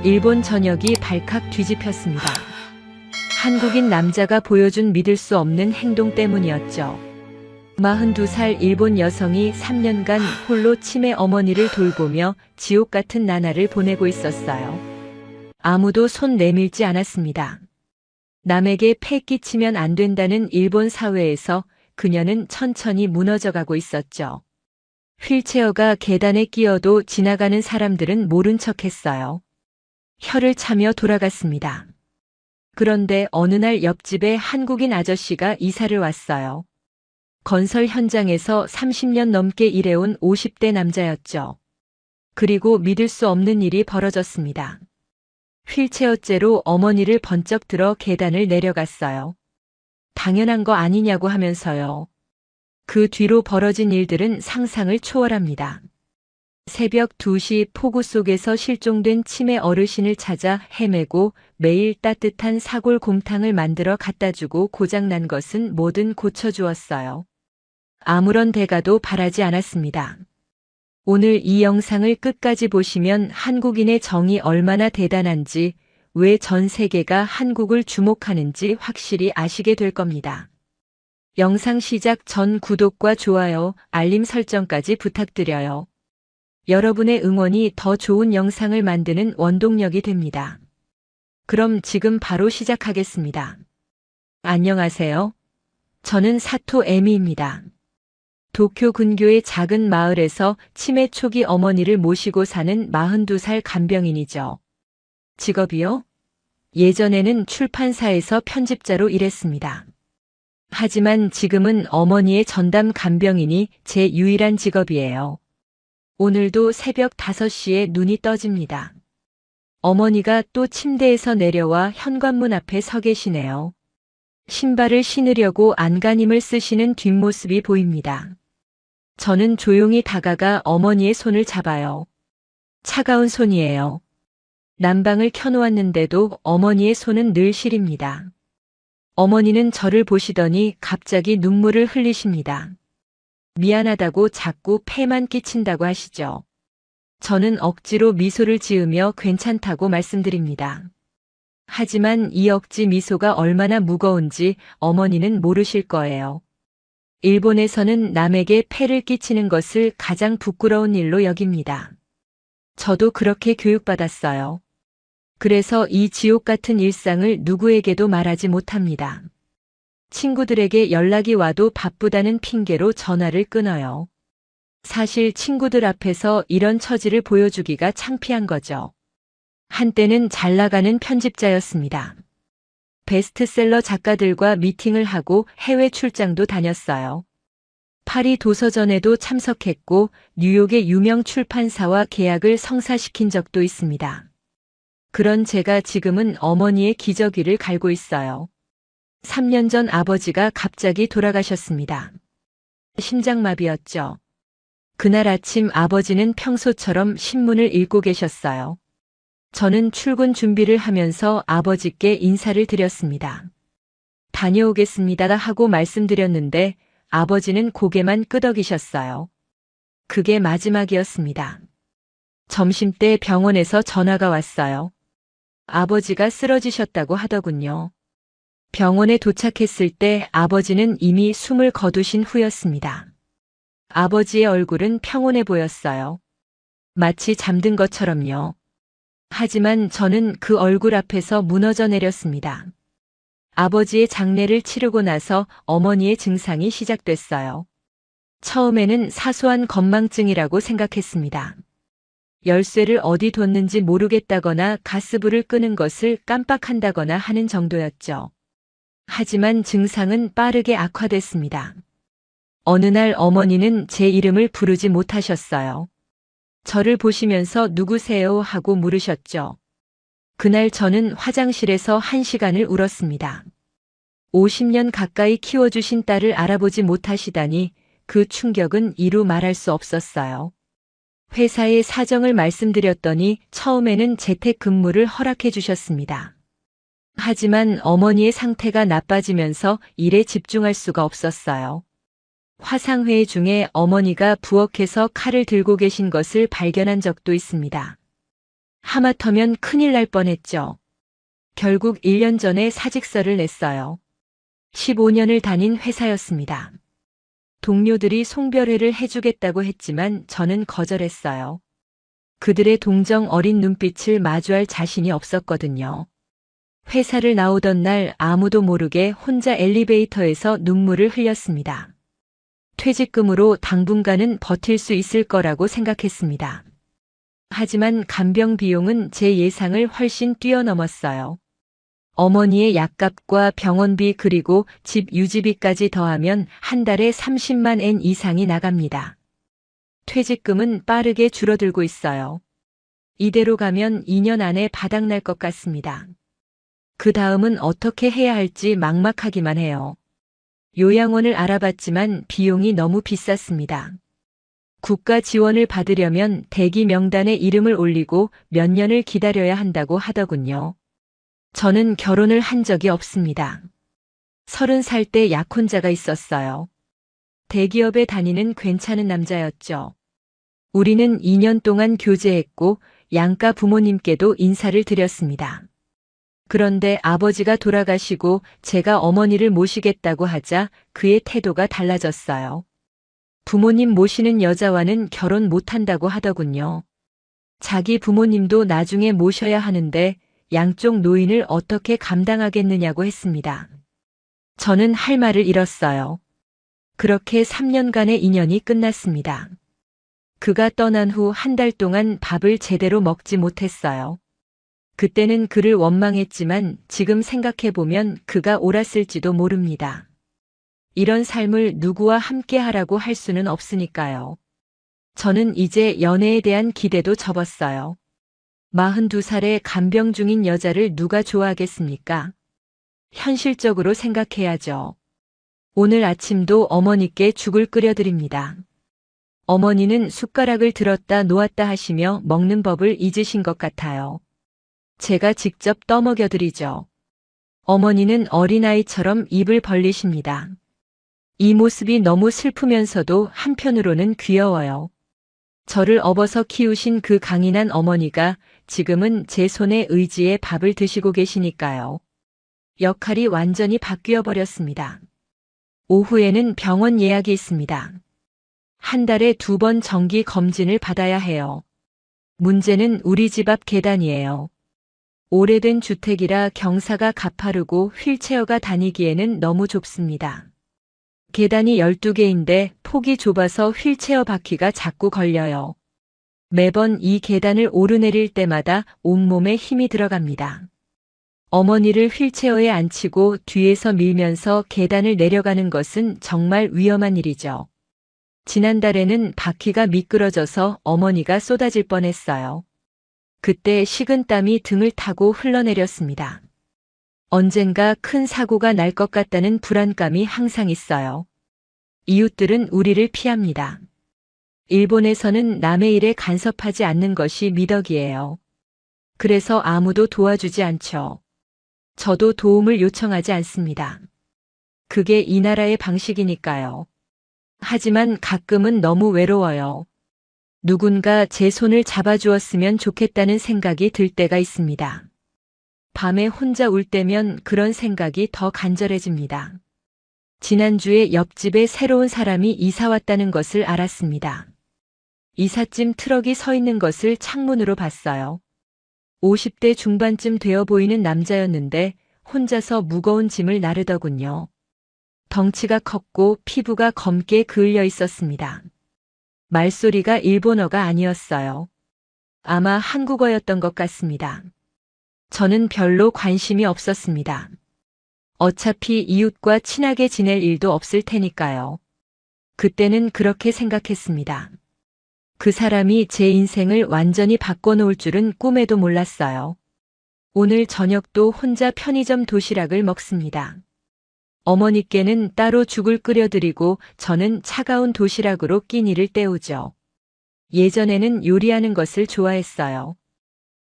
일본 전역이 발칵 뒤집혔습니다. 한국인 남자가 보여준 믿을 수 없는 행동 때문이었죠. 42살 일본 여성이 3년간 홀로 치매 어머니를 돌보며 지옥 같은 나날을 보내고 있었어요. 아무도 손 내밀지 않았습니다. 남에게 폐 끼치면 안 된다는 일본 사회에서 그녀는 천천히 무너져가고 있었죠. 휠체어가 계단에 끼어도 지나가는 사람들은 모른 척했어요. 혀를 차며 돌아갔습니다. 그런데 어느 날 옆집에 한국인 아저씨가 이사를 왔어요. 건설 현장에서 30년 넘게 일해온 50대 남자였죠. 그리고 믿을 수 없는 일이 벌어졌습니다. 휠체어째로 어머니를 번쩍 들어 계단을 내려갔어요. 당연한 거 아니냐고 하면서요. 그 뒤로 벌어진 일들은 상상을 초월합니다. 새벽 2시 폭우 속에서 실종된 치매 어르신을 찾아 헤매고 매일 따뜻한 사골곰탕을 만들어 갖다주고 고장난 것은 뭐든 고쳐주었어요. 아무런 대가도 바라지 않았습니다. 오늘 이 영상을 끝까지 보시면 한국인의 정이 얼마나 대단한지, 왜 전 세계가 한국을 주목하는지 확실히 아시게 될 겁니다. 영상 시작 전 구독과 좋아요, 알림 설정까지 부탁드려요. 여러분의 응원이 더 좋은 영상을 만드는 원동력이 됩니다. 그럼 지금 바로 시작하겠습니다. 안녕하세요. 저는 사토 에미입니다. 도쿄 근교의 작은 마을에서 치매 초기 어머니를 모시고 사는 42살 간병인이죠. 직업이요? 예전에는 출판사에서 편집자로 일했습니다. 하지만 지금은 어머니의 전담 간병인이 제 유일한 직업이에요. 오늘도 새벽 5시에 눈이 떠집니다. 어머니가 또 침대에서 내려와 현관문 앞에 서 계시네요. 신발을 신으려고 안간힘을 쓰시는 뒷모습이 보입니다. 저는 조용히 다가가 어머니의 손을 잡아요. 차가운 손이에요. 난방을 켜놓았는데도 어머니의 손은 늘 시립니다. 어머니는 저를 보시더니 갑자기 눈물을 흘리십니다. 미안하다고 자꾸 폐만 끼친다고 하시죠. 저는 억지로 미소를 지으며 괜찮다고 말씀드립니다. 하지만 이 억지 미소가 얼마나 무거운지 어머니는 모르실 거예요. 일본에서는 남에게 폐를 끼치는 것을 가장 부끄러운 일로 여깁니다. 저도 그렇게 교육받았어요. 그래서 이 지옥 같은 일상을 누구에게도 말하지 못합니다. 친구들에게 연락이 와도 바쁘다는 핑계로 전화를 끊어요. 사실 친구들 앞에서 이런 처지를 보여주기가 창피한 거죠. 한때는 잘 나가는 편집자였습니다. 베스트셀러 작가들과 미팅을 하고 해외 출장도 다녔어요. 파리 도서전에도 참석했고 뉴욕의 유명 출판사와 계약을 성사시킨 적도 있습니다. 그런 제가 지금은 어머니의 기저귀를 갈고 있어요. 3년 전 아버지가 갑자기 돌아가셨습니다. 심장마비였죠. 그날 아침 아버지는 평소처럼 신문을 읽고 계셨어요. 저는 출근 준비를 하면서 아버지께 인사를 드렸습니다. 다녀오겠습니다 하고 말씀드렸는데 아버지는 고개만 끄덕이셨어요. 그게 마지막이었습니다. 점심때 병원에서 전화가 왔어요. 아버지가 쓰러지셨다고 하더군요. 병원에 도착했을 때 아버지는 이미 숨을 거두신 후였습니다. 아버지의 얼굴은 평온해 보였어요. 마치 잠든 것처럼요. 하지만 저는 그 얼굴 앞에서 무너져 내렸습니다. 아버지의 장례를 치르고 나서 어머니의 증상이 시작됐어요. 처음에는 사소한 건망증이라고 생각했습니다. 열쇠를 어디 뒀는지 모르겠다거나 가스불을 끄는 것을 깜빡한다거나 하는 정도였죠. 하지만 증상은 빠르게 악화됐습니다. 어느 날 어머니는 제 이름을 부르지 못하셨어요. 저를 보시면서 누구세요 하고 물으셨죠. 그날 저는 화장실에서 1시간을 울었습니다. 50년 가까이 키워주신 딸을 알아보지 못하시다니 그 충격은 이루 말할 수 없었어요. 회사의 사정을 말씀드렸더니 처음에는 재택근무를 허락해 주셨습니다. 하지만 어머니의 상태가 나빠지면서 일에 집중할 수가 없었어요. 화상회의 중에 어머니가 부엌에서 칼을 들고 계신 것을 발견한 적도 있습니다. 하마터면 큰일 날 뻔했죠. 결국 1년 전에 사직서를 냈어요. 15년을 다닌 회사였습니다. 동료들이 송별회를 해주겠다고 했지만 저는 거절했어요. 그들의 동정 어린 눈빛을 마주할 자신이 없었거든요. 회사를 나오던 날 아무도 모르게 혼자 엘리베이터에서 눈물을 흘렸습니다. 퇴직금으로 당분간은 버틸 수 있을 거라고 생각했습니다. 하지만 간병 비용은 제 예상을 훨씬 뛰어넘었어요. 어머니의 약값과 병원비 그리고 집 유지비까지 더하면 한 달에 30만 엔 이상이 나갑니다. 퇴직금은 빠르게 줄어들고 있어요. 이대로 가면 2년 안에 바닥날 것 같습니다. 그 다음은 어떻게 해야 할지 막막하기만 해요. 요양원을 알아봤지만 비용이 너무 비쌌습니다. 국가 지원을 받으려면 대기 명단에 이름을 올리고 몇 년을 기다려야 한다고 하더군요. 저는 결혼을 한 적이 없습니다. 30살 때 약혼자가 있었어요. 대기업에 다니는 괜찮은 남자였죠. 우리는 2년 동안 교제했고 양가 부모님께도 인사를 드렸습니다. 그런데 아버지가 돌아가시고 제가 어머니를 모시겠다고 하자 그의 태도가 달라졌어요. 부모님 모시는 여자와는 결혼 못한다고 하더군요. 자기 부모님도 나중에 모셔야 하는데 양쪽 노인을 어떻게 감당하겠느냐고 했습니다. 저는 할 말을 잃었어요. 그렇게 3년간의 인연이 끝났습니다. 그가 떠난 후 한 달 동안 밥을 제대로 먹지 못했어요. 그때는 그를 원망했지만 지금 생각해보면 그가 옳았을지도 모릅니다. 이런 삶을 누구와 함께 하라고 할 수는 없으니까요. 저는 이제 연애에 대한 기대도 접었어요. 42살에 간병 중인 여자를 누가 좋아하겠습니까? 현실적으로 생각해야죠. 오늘 아침도 어머니께 죽을 끓여드립니다. 어머니는 숟가락을 들었다 놓았다 하시며 먹는 법을 잊으신 것 같아요. 제가 직접 떠먹여드리죠. 어머니는 어린아이처럼 입을 벌리십니다. 이 모습이 너무 슬프면서도 한편으로는 귀여워요. 저를 업어서 키우신 그 강인한 어머니가 지금은 제 손에 의지에 밥을 드시고 계시니까요. 역할이 완전히 바뀌어 버렸습니다. 오후에는 병원 예약이 있습니다. 한 달에 2번 정기 검진을 받아야 해요. 문제는 우리 집 앞 계단이에요. 오래된 주택이라 경사가 가파르고 휠체어가 다니기에는 너무 좁습니다. 계단이 12개인데 폭이 좁아서 휠체어 바퀴가 자꾸 걸려요. 매번 이 계단을 오르내릴 때마다 온몸에 힘이 들어갑니다. 어머니를 휠체어에 앉히고 뒤에서 밀면서 계단을 내려가는 것은 정말 위험한 일이죠. 지난달에는 바퀴가 미끄러져서 어머니가 쏟아질 뻔했어요. 그때 식은땀이 등을 타고 흘러내렸습니다. 언젠가 큰 사고가 날 것 같다는 불안감이 항상 있어요. 이웃들은 우리를 피합니다. 일본에서는 남의 일에 간섭하지 않는 것이 미덕이에요. 그래서 아무도 도와주지 않죠. 저도 도움을 요청하지 않습니다. 그게 이 나라의 방식이니까요. 하지만 가끔은 너무 외로워요. 누군가 제 손을 잡아주었으면 좋겠다는 생각이 들 때가 있습니다. 밤에 혼자 울 때면 그런 생각이 더 간절해집니다. 지난주에 옆집에 새로운 사람이 이사 왔다는 것을 알았습니다. 이삿짐 트럭이 서 있는 것을 창문으로 봤어요. 50대 중반쯤 되어 보이는 남자였는데 혼자서 무거운 짐을 나르더군요. 덩치가 컸고 피부가 검게 그을려 있었습니다. 말소리가 일본어가 아니었어요. 아마 한국어였던 것 같습니다. 저는 별로 관심이 없었습니다. 어차피 이웃과 친하게 지낼 일도 없을 테니까요. 그때는 그렇게 생각했습니다. 그 사람이 제 인생을 완전히 바꿔놓을 줄은 꿈에도 몰랐어요. 오늘 저녁도 혼자 편의점 도시락을 먹습니다. 어머니께는 따로 죽을 끓여드리고 저는 차가운 도시락으로 끼니를 때우죠. 예전에는 요리하는 것을 좋아했어요.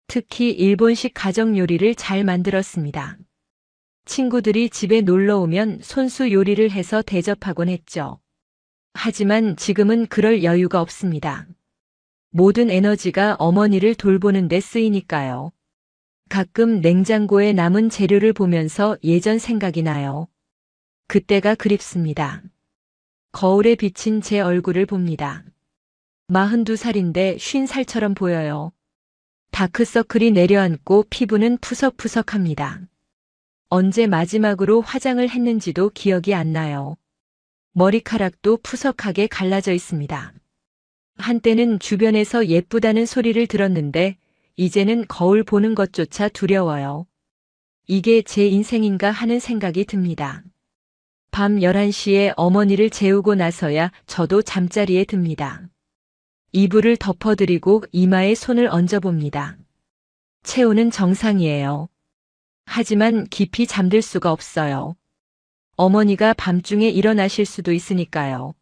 특히 일본식 가정 요리를 잘 만들었습니다. 친구들이 집에 놀러 오면 손수 요리를 해서 대접하곤 했죠. 하지만 지금은 그럴 여유가 없습니다. 모든 에너지가 어머니를 돌보는 데 쓰이니까요. 가끔 냉장고에 남은 재료를 보면서 예전 생각이 나요. 그때가 그립습니다. 거울에 비친 제 얼굴을 봅니다. 42살인데 50살처럼 보여요. 다크서클이 내려앉고 피부는 푸석푸석합니다. 언제 마지막으로 화장을 했는지도 기억이 안 나요. 머리카락도 푸석하게 갈라져 있습니다. 한때는 주변에서 예쁘다는 소리를 들었는데 이제는 거울 보는 것조차 두려워요. 이게 제 인생인가 하는 생각이 듭니다. 밤 11시에 어머니를 재우고 나서야 저도 잠자리에 듭니다. 이불을 덮어드리고 이마에 손을 얹어봅니다. 체온은 정상이에요. 하지만 깊이 잠들 수가 없어요. 어머니가 밤중에 일어나실 수도 있으니까요.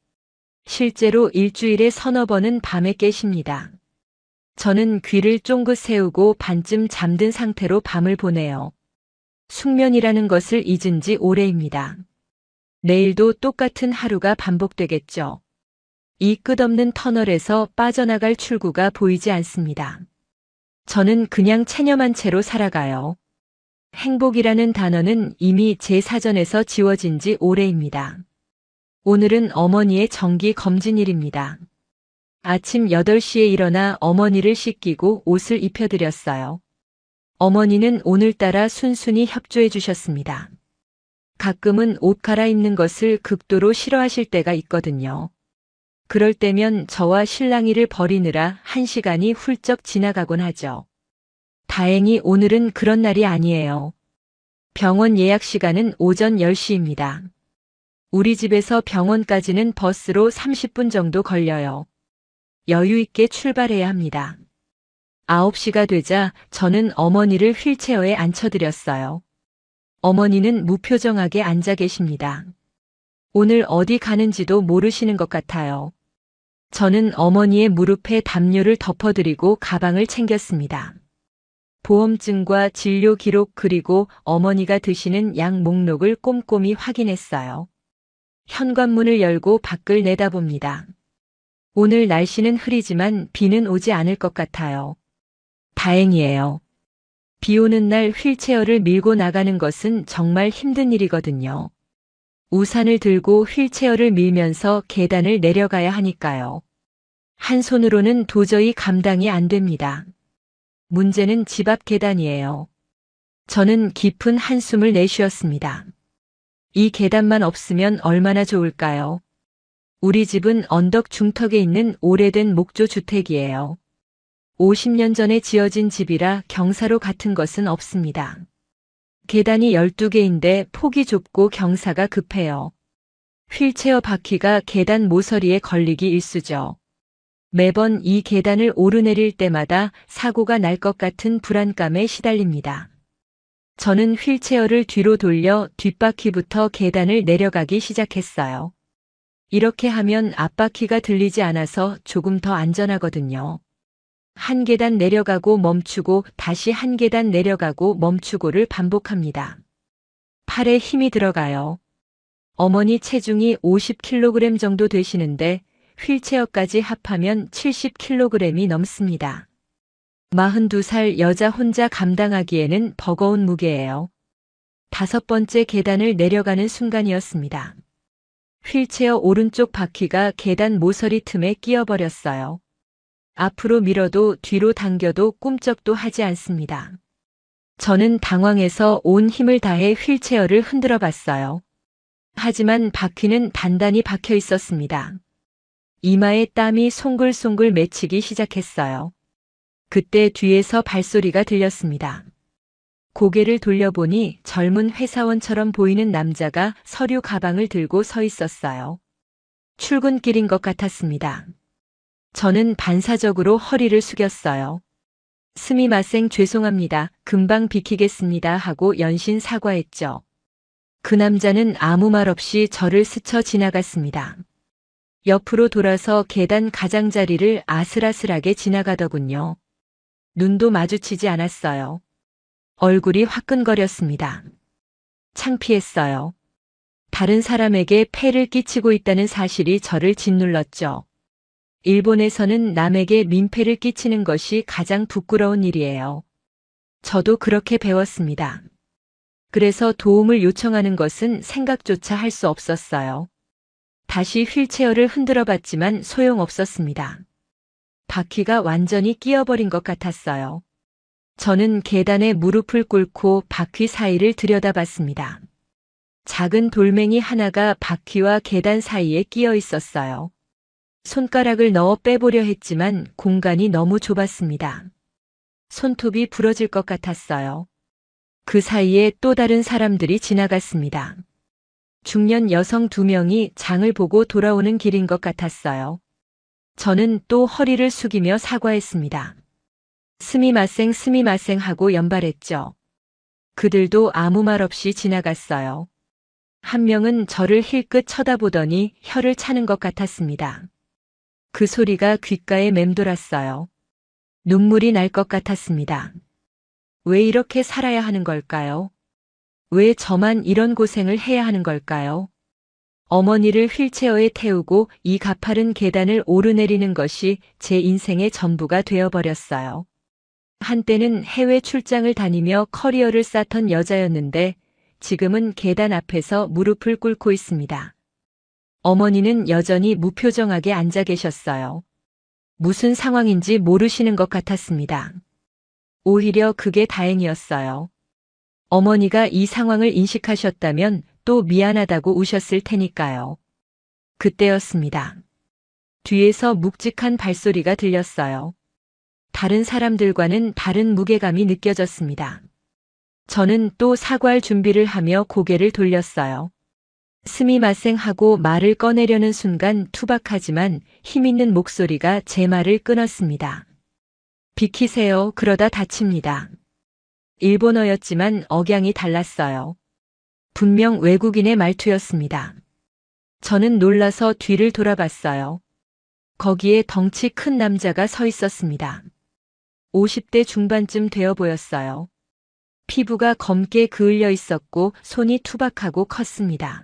실제로 일주일에 서너 번은 밤에 깨십니다. 저는 귀를 쫑긋 세우고 반쯤 잠든 상태로 밤을 보내요. 숙면이라는 것을 잊은 지 오래입니다. 내일도 똑같은 하루가 반복되겠죠. 이 끝없는 터널에서 빠져나갈 출구가 보이지 않습니다. 저는 그냥 체념한 채로 살아가요. 행복이라는 단어는 이미 제 사전에서 지워진 지 오래입니다. 오늘은 어머니의 정기 검진일입니다. 아침 8시에 일어나 어머니를 씻기고 옷을 입혀드렸어요. 어머니는 오늘따라 순순히 협조해 주셨습니다. 가끔은 옷 갈아입는 것을 극도로 싫어하실 때가 있거든요. 그럴 때면 저와 실랑이를 벌이느라 1시간이 훌쩍 지나가곤 하죠. 다행히 오늘은 그런 날이 아니에요. 병원 예약 시간은 오전 10시입니다. 우리 집에서 병원까지는 버스로 30분 정도 걸려요. 여유 있게 출발해야 합니다. 9시가 되자 저는 어머니를 휠체어에 앉혀드렸어요. 어머니는 무표정하게 앉아 계십니다. 오늘 어디 가는지도 모르시는 것 같아요. 저는 어머니의 무릎에 담요를 덮어드리고 가방을 챙겼습니다. 보험증과 진료 기록 그리고 어머니가 드시는 약 목록을 꼼꼼히 확인했어요. 현관문을 열고 밖을 내다봅니다. 오늘 날씨는 흐리지만 비는 오지 않을 것 같아요. 다행이에요. 비 오는 날 휠체어를 밀고 나가는 것은 정말 힘든 일이거든요. 우산을 들고 휠체어를 밀면서 계단을 내려가야 하니까요. 한 손으로는 도저히 감당이 안 됩니다. 문제는 집 앞 계단이에요. 저는 깊은 한숨을 내쉬었습니다. 이 계단만 없으면 얼마나 좋을까요? 우리 집은 언덕 중턱에 있는 오래된 목조 주택이에요. 50년 전에 지어진 집이라 경사로 같은 것은 없습니다. 계단이 12개인데 폭이 좁고 경사가 급해요. 휠체어 바퀴가 계단 모서리에 걸리기 일쑤죠. 매번 이 계단을 오르내릴 때마다 사고가 날 것 같은 불안감에 시달립니다. 저는 휠체어를 뒤로 돌려 뒷바퀴부터 계단을 내려가기 시작했어요. 이렇게 하면 앞바퀴가 들리지 않아서 조금 더 안전하거든요. 한 계단 내려가고 멈추고 다시 한 계단 내려가고 멈추고를 반복합니다. 팔에 힘이 들어가요. 어머니 체중이 50kg 정도 되시는데 휠체어까지 합하면 70kg이 넘습니다. 42살 여자 혼자 감당하기에는 버거운 무게예요. 5번째 계단을 내려가는 순간이었습니다. 휠체어 오른쪽 바퀴가 계단 모서리 틈에 끼어버렸어요. 앞으로 밀어도 뒤로 당겨도 꿈쩍도 하지 않습니다. 저는 당황해서 온 힘을 다해 휠체어를 흔들어 봤어요. 하지만 바퀴는 단단히 박혀 있었습니다. 이마에 땀이 송글송글 맺히기 시작했어요. 그때 뒤에서 발소리가 들렸습니다. 고개를 돌려보니 젊은 회사원처럼 보이는 남자가 서류 가방을 들고 서 있었어요. 출근길인 것 같았습니다. 저는 반사적으로 허리를 숙였어요. 스미마생 죄송합니다. 금방 비키겠습니다 하고 연신 사과했죠. 그 남자는 아무 말 없이 저를 스쳐 지나갔습니다. 옆으로 돌아서 계단 가장자리를 아슬아슬하게 지나가더군요. 눈도 마주치지 않았어요. 얼굴이 화끈거렸습니다. 창피했어요. 다른 사람에게 폐를 끼치고 있다는 사실이 저를 짓눌렀죠. 일본에서는 남에게 민폐를 끼치는 것이 가장 부끄러운 일이에요. 저도 그렇게 배웠습니다. 그래서 도움을 요청하는 것은 생각조차 할 수 없었어요. 다시 휠체어를 흔들어 봤지만 소용없었습니다. 바퀴가 완전히 끼어버린 것 같았어요. 저는 계단에 무릎을 꿇고 바퀴 사이를 들여다봤습니다. 작은 돌멩이 하나가 바퀴와 계단 사이에 끼어 있었어요. 손가락을 넣어 빼보려 했지만 공간이 너무 좁았습니다. 손톱이 부러질 것 같았어요. 그 사이에 또 다른 사람들이 지나갔습니다. 중년 여성 2명이 장을 보고 돌아오는 길인 것 같았어요. 저는 또 허리를 숙이며 사과했습니다. 스미마생 스미마생 하고 연발했죠. 그들도 아무 말 없이 지나갔어요. 한 명은 저를 힐끗 쳐다보더니 혀를 차는 것 같았습니다. 그 소리가 귓가에 맴돌았어요. 눈물이 날 것 같았습니다. 왜 이렇게 살아야 하는 걸까요? 왜 저만 이런 고생을 해야 하는 걸까요? 어머니를 휠체어에 태우고 이 가파른 계단을 오르내리는 것이 제 인생의 전부가 되어버렸어요. 한때는 해외 출장을 다니며 커리어를 쌓던 여자였는데 지금은 계단 앞에서 무릎을 꿇고 있습니다. 어머니는 여전히 무표정하게 앉아 계셨어요. 무슨 상황인지 모르시는 것 같았습니다. 오히려 그게 다행이었어요. 어머니가 이 상황을 인식하셨다면 또 미안하다고 우셨을 테니까요. 그때였습니다. 뒤에서 묵직한 발소리가 들렸어요. 다른 사람들과는 다른 무게감이 느껴졌습니다. 저는 또 사과할 준비를 하며 고개를 돌렸어요. 스미마생 하고 말을 꺼내려는 순간 투박하지만 힘있는 목소리가 제 말을 끊었습니다. 비키세요. 그러다 다칩니다. 일본어였지만 억양이 달랐어요. 분명 외국인의 말투였습니다. 저는 놀라서 뒤를 돌아봤어요. 거기에 덩치 큰 남자가 서 있었습니다. 50대 중반쯤 되어 보였어요. 피부가 검게 그을려 있었고 손이 투박하고 컸습니다.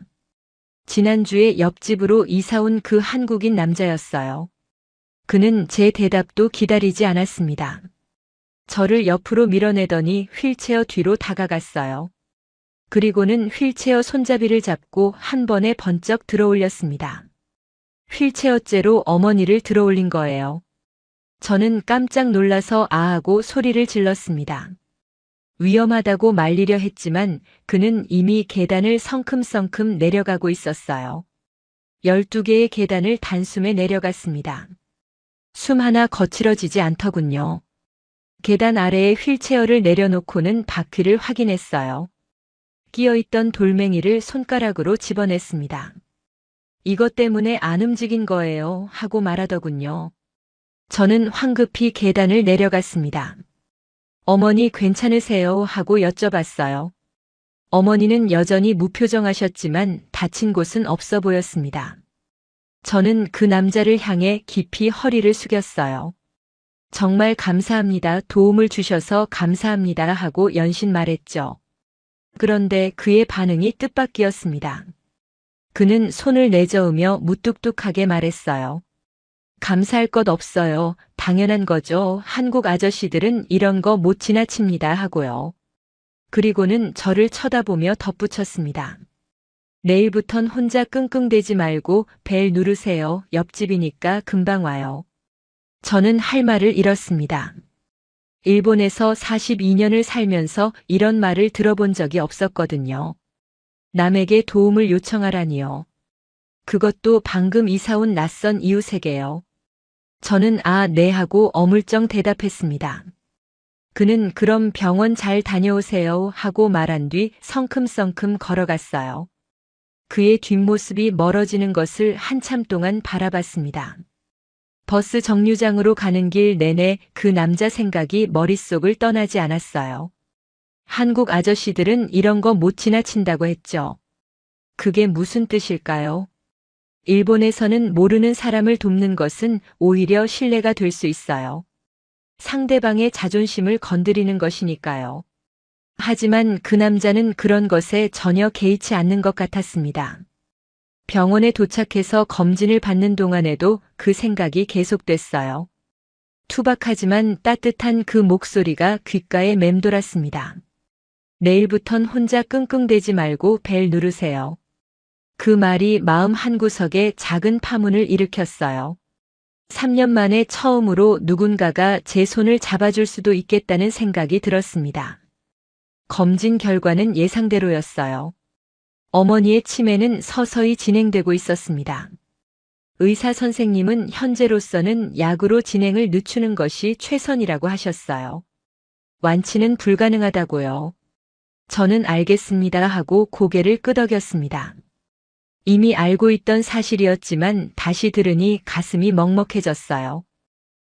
지난주에 옆집으로 이사 온 그 한국인 남자였어요. 그는 제 대답도 기다리지 않았습니다. 저를 옆으로 밀어내더니 휠체어 뒤로 다가갔어요. 그리고는 휠체어 손잡이를 잡고 한 번에 번쩍 들어올렸습니다. 휠체어째로 어머니를 들어올린 거예요. 저는 깜짝 놀라서 아하고 소리를 질렀습니다. 위험하다고 말리려 했지만 그는 이미 계단을 성큼성큼 내려가고 있었어요. 12개의 계단을 단숨에 내려갔습니다. 숨 하나 거칠어지지 않더군요. 계단 아래에 휠체어를 내려놓고는 바퀴를 확인했어요. 끼어있던 돌멩이를 손가락으로 집어냈습니다. 이것 때문에 안 움직인 거예요 하고 말하더군요. 저는 황급히 계단을 내려갔습니다. 어머니 괜찮으세요 하고 여쭤봤어요. 어머니는 여전히 무표정하셨지만 다친 곳은 없어 보였습니다. 저는 그 남자를 향해 깊이 허리를 숙였어요. 정말 감사합니다. 도움을 주셔서 감사합니다 하고 연신 말했죠. 그런데 그의 반응이 뜻밖이었습니다. 그는 손을 내저으며 무뚝뚝하게 말했어요. 감사할 것 없어요. 당연한 거죠. 한국 아저씨들은 이런 거 못 지나칩니다 하고요. 그리고는 저를 쳐다보며 덧붙였습니다. 내일부턴 혼자 끙끙대지 말고 벨 누르세요. 옆집이니까 금방 와요. 저는 할 말을 잃었습니다. 일본에서 42년을 살면서 이런 말을 들어본 적이 없었거든요. 남에게 도움을 요청하라니요. 그것도 방금 이사 온 낯선 이웃에게요. 저는 아, 네 하고 어물쩡 대답했습니다. 그는 그럼 병원 잘 다녀오세요 하고 말한 뒤 성큼성큼 걸어갔어요. 그의 뒷모습이 멀어지는 것을 한참 동안 바라봤습니다. 버스 정류장으로 가는 길 내내 그 남자 생각이 머릿속을 떠나지 않았어요. 한국 아저씨들은 이런 거 못 지나친다고 했죠. 그게 무슨 뜻일까요? 일본에서는 모르는 사람을 돕는 것은 오히려 신뢰가 될 수 있어요. 상대방의 자존심을 건드리는 것이니까요. 하지만 그 남자는 그런 것에 전혀 개의치 않는 것 같았습니다. 병원에 도착해서 검진을 받는 동안에도 그 생각이 계속됐어요. 투박하지만 따뜻한 그 목소리가 귓가에 맴돌았습니다. 내일부턴 혼자 끙끙대지 말고 벨 누르세요. 그 말이 마음 한구석에 작은 파문을 일으켰어요. 3년 만에 처음으로 누군가가 제 손을 잡아줄 수도 있겠다는 생각이 들었습니다. 검진 결과는 예상대로였어요. 어머니의 치매는 서서히 진행되고 있었습니다. 의사 선생님은 현재로서는 약으로 진행을 늦추는 것이 최선이라고 하셨어요. 완치는 불가능하다고요. 저는 알겠습니다 하고 고개를 끄덕였습니다. 이미 알고 있던 사실이었지만 다시 들으니 가슴이 먹먹해졌어요.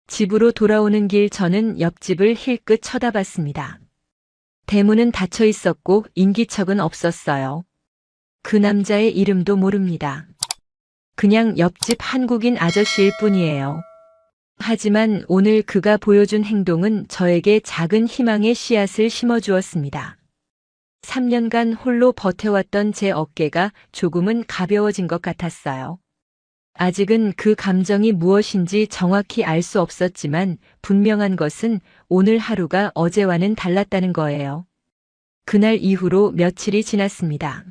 집으로 돌아오는 길 저는 옆집을 힐끗 쳐다봤습니다. 대문은 닫혀 있었고 인기척은 없었어요. 그 남자의 이름도 모릅니다. 그냥 옆집 한국인 아저씨일 뿐이에요. 하지만 오늘 그가 보여준 행동은 저에게 작은 희망의 씨앗을 심어주었습니다. 3년간 홀로 버텨왔던 제 어깨가 조금은 가벼워진 것 같았어요. 아직은 그 감정이 무엇인지 정확히 알 수 없었지만 분명한 것은 오늘 하루가 어제와는 달랐다는 거예요. 그날 이후로 며칠이 지났습니다.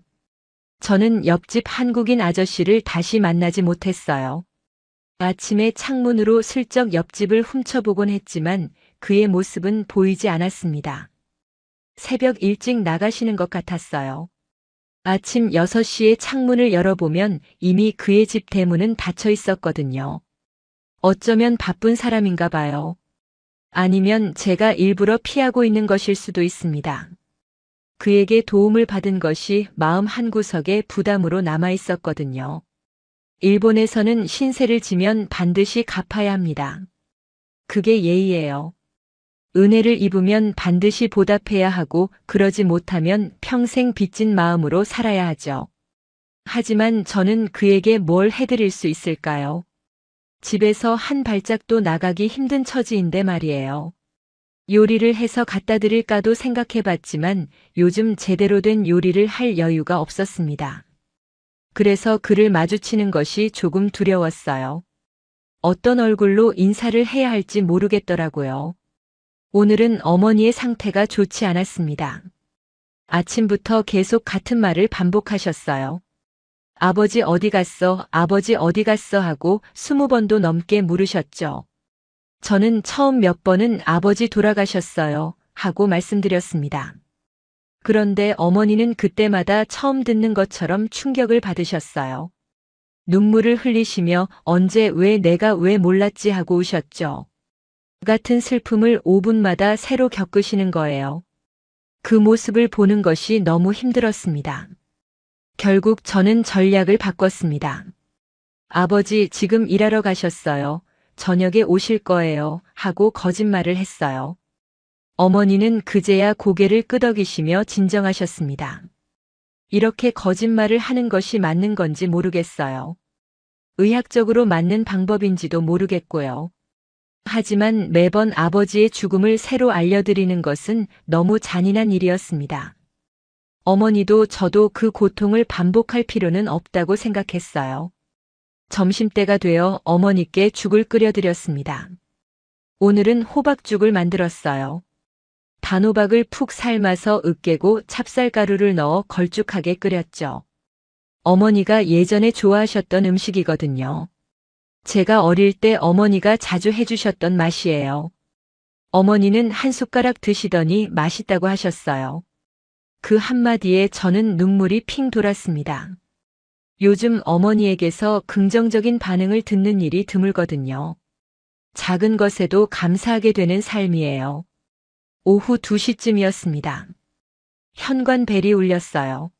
저는 옆집 한국인 아저씨를 다시 만나지 못했어요. 아침에 창문으로 슬쩍 옆집을 훔쳐보곤 했지만 그의 모습은 보이지 않았습니다. 새벽 일찍 나가시는 것 같았어요. 아침 6시에 창문을 열어보면 이미 그의 집 대문은 닫혀 있었거든요. 어쩌면 바쁜 사람인가 봐요. 아니면 제가 일부러 피하고 있는 것일 수도 있습니다. 그에게 도움을 받은 것이 마음 한구석에 부담으로 남아 있었거든요. 일본에서는 신세를 지면 반드시 갚아야 합니다. 그게 예의예요. 은혜를 입으면 반드시 보답해야 하고 그러지 못하면 평생 빚진 마음으로 살아야 하죠. 하지만 저는 그에게 뭘 해드릴 수 있을까요? 집에서 한 발짝도 나가기 힘든 처지인데 말이에요. 요리를 해서 갖다 드릴까도 생각해봤지만 요즘 제대로 된 요리를 할 여유가 없었습니다. 그래서 그를 마주치는 것이 조금 두려웠어요. 어떤 얼굴로 인사를 해야 할지 모르겠더라고요. 오늘은 어머니의 상태가 좋지 않았습니다. 아침부터 계속 같은 말을 반복하셨어요. 아버지 어디 갔어? 아버지 어디 갔어? 하고 20번도 넘게 물으셨죠. 저는 처음 몇 번은 아버지 돌아가셨어요 하고 말씀드렸습니다. 그런데 어머니는 그때마다 처음 듣는 것처럼 충격을 받으셨어요. 눈물을 흘리시며 언제 왜 내가 왜 몰랐지 하고 우셨죠. 같은 슬픔을 5분마다 새로 겪으시는 거예요. 그 모습을 보는 것이 너무 힘들었습니다. 결국 저는 전략을 바꿨습니다. 아버지 지금 일하러 가셨어요. 저녁에 오실 거예요. 하고 거짓말을 했어요. 어머니는 그제야 고개를 끄덕이시며 진정하셨습니다. 이렇게 거짓말을 하는 것이 맞는 건지 모르겠어요. 의학적으로 맞는 방법인지도 모르겠고요. 하지만 매번 아버지의 죽음을 새로 알려드리는 것은 너무 잔인한 일이었습니다. 어머니도 저도 그 고통을 반복할 필요는 없다고 생각했어요. 점심때가 되어 어머니께 죽을 끓여드렸습니다. 오늘은 호박죽을 만들었어요. 단호박을 푹 삶아서 으깨고 찹쌀가루를 넣어 걸쭉하게 끓였죠. 어머니가 예전에 좋아하셨던 음식이거든요. 제가 어릴 때 어머니가 자주 해주셨던 맛이에요. 어머니는 한 숟가락 드시더니 맛있다고 하셨어요. 그 한마디에 저는 눈물이 핑 돌았습니다. 요즘 어머니에게서 긍정적인 반응을 듣는 일이 드물거든요. 작은 것에도 감사하게 되는 삶이에요. 오후 2시쯤이었습니다. 현관벨이 울렸어요.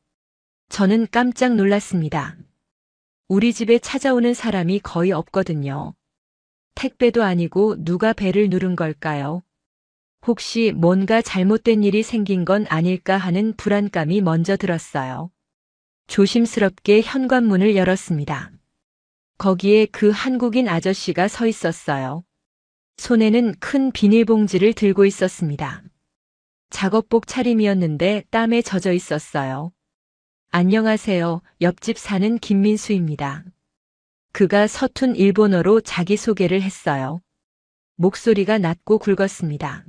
저는 깜짝 놀랐습니다. 우리 집에 찾아오는 사람이 거의 없거든요. 택배도 아니고 누가 벨을 누른 걸까요? 혹시 뭔가 잘못된 일이 생긴 건 아닐까 하는 불안감이 먼저 들었어요. 조심스럽게 현관문을 열었습니다. 거기에 그 한국인 아저씨가 서 있었어요. 손에는 큰 비닐봉지를 들고 있었습니다. 작업복 차림이었는데 땀에 젖어 있었어요. 안녕하세요. 옆집 사는 김민수입니다. 그가 서툰 일본어로 자기소개를 했어요. 목소리가 낮고 굵었습니다.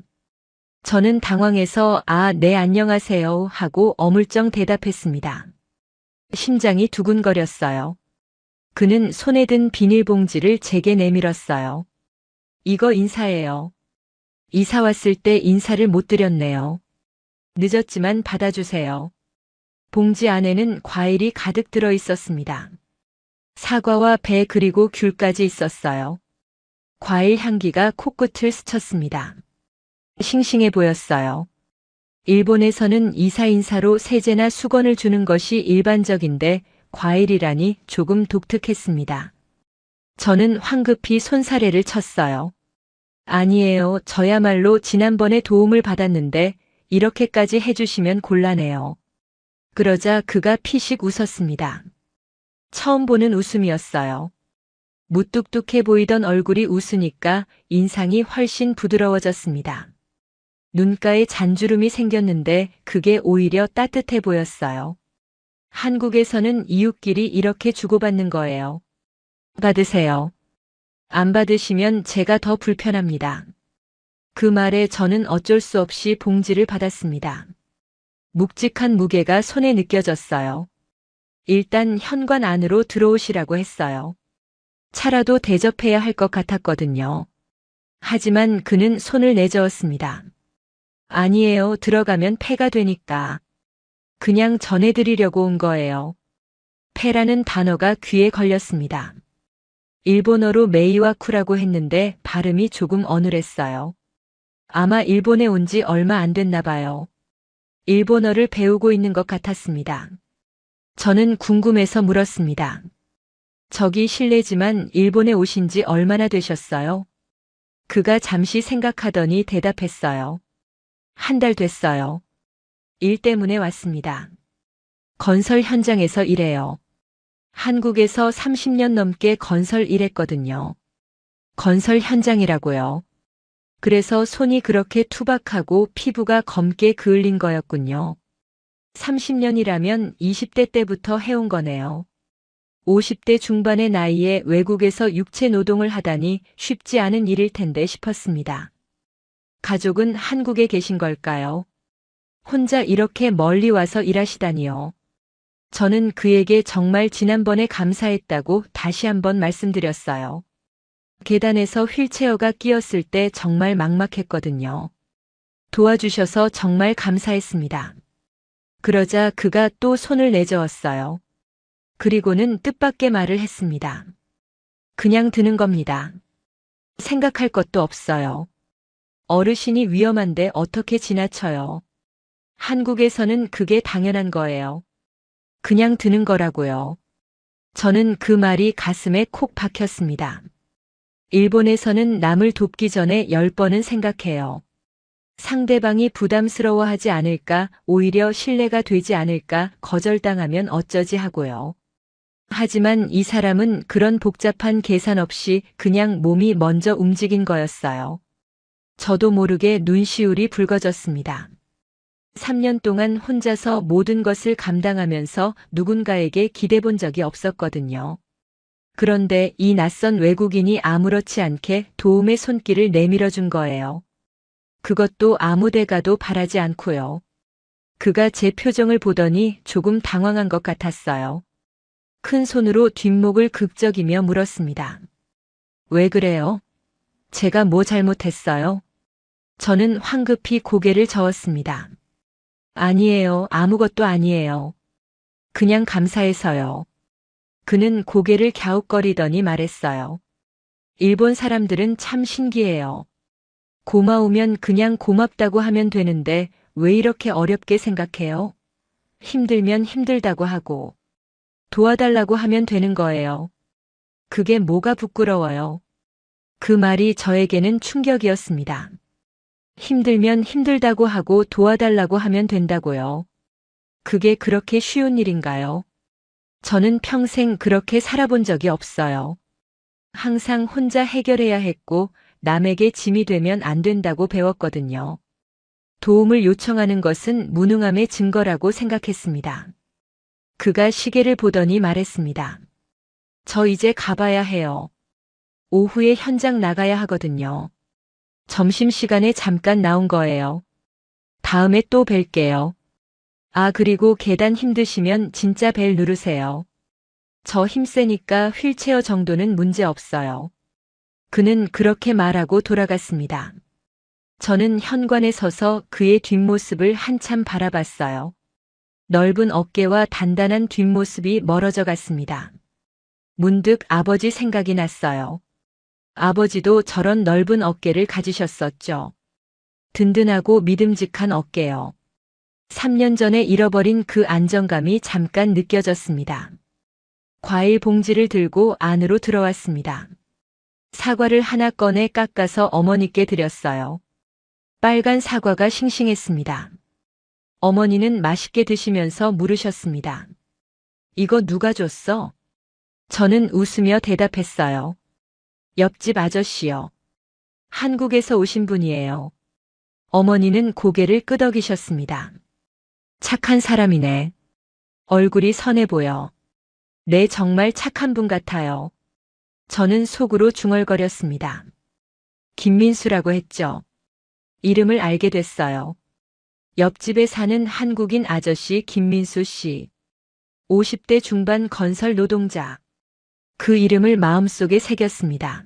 저는 당황해서 네, 안녕하세요 하고 어물쩡 대답했습니다. 심장이 두근거렸어요. 그는 손에 든 비닐봉지를 제게 내밀었어요. 이거 인사예요. 이사 왔을 때 인사를 못 드렸네요. 늦었지만 받아주세요. 봉지 안에는 과일이 가득 들어 있었습니다. 사과와 배 그리고 귤까지 있었어요. 과일 향기가 코끝을 스쳤습니다. 싱싱해 보였어요. 일본에서는 이사 인사로 세제나 수건을 주는 것이 일반적인데 과일이라니 조금 독특했습니다. 저는 황급히 손사래를 쳤어요. 아니에요. 저야말로 지난번에 도움을 받았는데 이렇게까지 해주시면 곤란해요. 그러자 그가 피식 웃었습니다. 처음 보는 웃음이었어요. 무뚝뚝해 보이던 얼굴이 웃으니까 인상이 훨씬 부드러워졌습니다. 눈가에 잔주름이 생겼는데 그게 오히려 따뜻해 보였어요. 한국에서는 이웃끼리 이렇게 주고받는 거예요. 받으세요. 안 받으시면 제가 더 불편합니다. 그 말에 저는 어쩔 수 없이 봉지를 받았습니다. 묵직한 무게가 손에 느껴졌어요. 일단 현관 안으로 들어오시라고 했어요. 차라도 대접해야 할 것 같았거든요. 하지만 그는 손을 내저었습니다. 아니에요. 들어가면 폐가 되니까. 그냥 전해드리려고 온 거예요. 폐라는 단어가 귀에 걸렸습니다. 일본어로 메이와쿠라고 했는데 발음이 조금 어눌했어요. 아마 일본에 온 지 얼마 안 됐나 봐요. 일본어를 배우고 있는 것 같았습니다. 저는 궁금해서 물었습니다. 저기 실례지만 일본에 오신 지 얼마나 되셨어요? 그가 잠시 생각하더니 대답했어요. 한 달 됐어요. 일 때문에 왔습니다. 건설 현장에서 일해요. 한국에서 30년 넘게 건설 일했거든요. 건설 현장이라고요. 그래서 손이 그렇게 투박하고 피부가 검게 그을린 거였군요. 30년이라면 20대 때부터 해온 거네요. 50대 중반의 나이에 외국에서 육체 노동을 하다니 쉽지 않은 일일 텐데 싶었습니다. 가족은 한국에 계신 걸까요? 혼자 이렇게 멀리 와서 일하시다니요. 저는 그에게 정말 지난번에 감사했다고 다시 한번 말씀드렸어요. 계단에서 휠체어가 끼었을 때 정말 막막했거든요. 도와주셔서 정말 감사했습니다. 그러자 그가 또 손을 내저었어요. 그리고는 뜻밖의 말을 했습니다. 그냥 드는 겁니다. 생각할 것도 없어요. 어르신이 위험한데 어떻게 지나쳐요. 한국에서는 그게 당연한 거예요. 그냥 드는 거라고요. 저는 그 말이 가슴에 콕 박혔습니다. 일본에서는 남을 돕기 전에 10번은 생각해요. 상대방이 부담스러워하지 않을까, 오히려 신뢰가 되지 않을까, 거절당하면 어쩌지 하고요. 하지만 이 사람은 그런 복잡한 계산 없이 그냥 몸이 먼저 움직인 거였어요. 저도 모르게 눈시울이 붉어졌습니다. 3년 동안 혼자서 모든 것을 감당하면서 누군가에게 기대본 적이 없었거든요. 그런데 이 낯선 외국인이 아무렇지 않게 도움의 손길을 내밀어준 거예요. 그것도 아무 데 가도 바라지 않고요. 그가 제 표정을 보더니 조금 당황한 것 같았어요. 큰 손으로 뒷목을 극적이며 물었습니다. 왜 그래요? 제가 뭐 잘못했어요? 저는 황급히 고개를 저었습니다. 아니에요. 아무것도 아니에요. 그냥 감사해서요. 그는 고개를 갸웃거리더니 말했어요. 일본 사람들은 참 신기해요. 고마우면 그냥 고맙다고 하면 되는데 왜 이렇게 어렵게 생각해요? 힘들면 힘들다고 하고 도와달라고 하면 되는 거예요. 그게 뭐가 부끄러워요? 그 말이 저에게는 충격이었습니다. 힘들면 힘들다고 하고 도와달라고 하면 된다고요. 그게 그렇게 쉬운 일인가요? 저는 평생 그렇게 살아본 적이 없어요. 항상 혼자 해결해야 했고 남에게 짐이 되면 안 된다고 배웠거든요. 도움을 요청하는 것은 무능함의 증거라고 생각했습니다. 그가 시계를 보더니 말했습니다. 저 이제 가봐야 해요. 오후에 현장 나가야 하거든요. 점심시간에 잠깐 나온 거예요. 다음에 또 뵐게요. 아, 그리고 계단 힘드시면 진짜 벨 누르세요. 저 힘세니까 휠체어 정도는 문제 없어요. 그는 그렇게 말하고 돌아갔습니다. 저는 현관에 서서 그의 뒷모습을 한참 바라봤어요. 넓은 어깨와 단단한 뒷모습이 멀어져 갔습니다. 문득 아버지 생각이 났어요. 아버지도 저런 넓은 어깨를 가지셨었죠. 든든하고 믿음직한 어깨요. 3년 전에 잃어버린 그 안정감이 잠깐 느껴졌습니다. 과일 봉지를 들고 안으로 들어왔습니다. 사과를 하나 꺼내 깎아서 어머니께 드렸어요. 빨간 사과가 싱싱했습니다. 어머니는 맛있게 드시면서 물으셨습니다. 이거 누가 줬어? 저는 웃으며 대답했어요. 옆집 아저씨요. 한국에서 오신 분이에요. 어머니는 고개를 끄덕이셨습니다. 착한 사람이네. 얼굴이 선해 보여. 네, 정말 착한 분 같아요. 저는 속으로 중얼거렸습니다. 김민수라고 했죠. 이름을 알게 됐어요. 옆집에 사는 한국인 아저씨 김민수 씨. 50대 중반 건설 노동자. 그 이름을 마음속에 새겼습니다.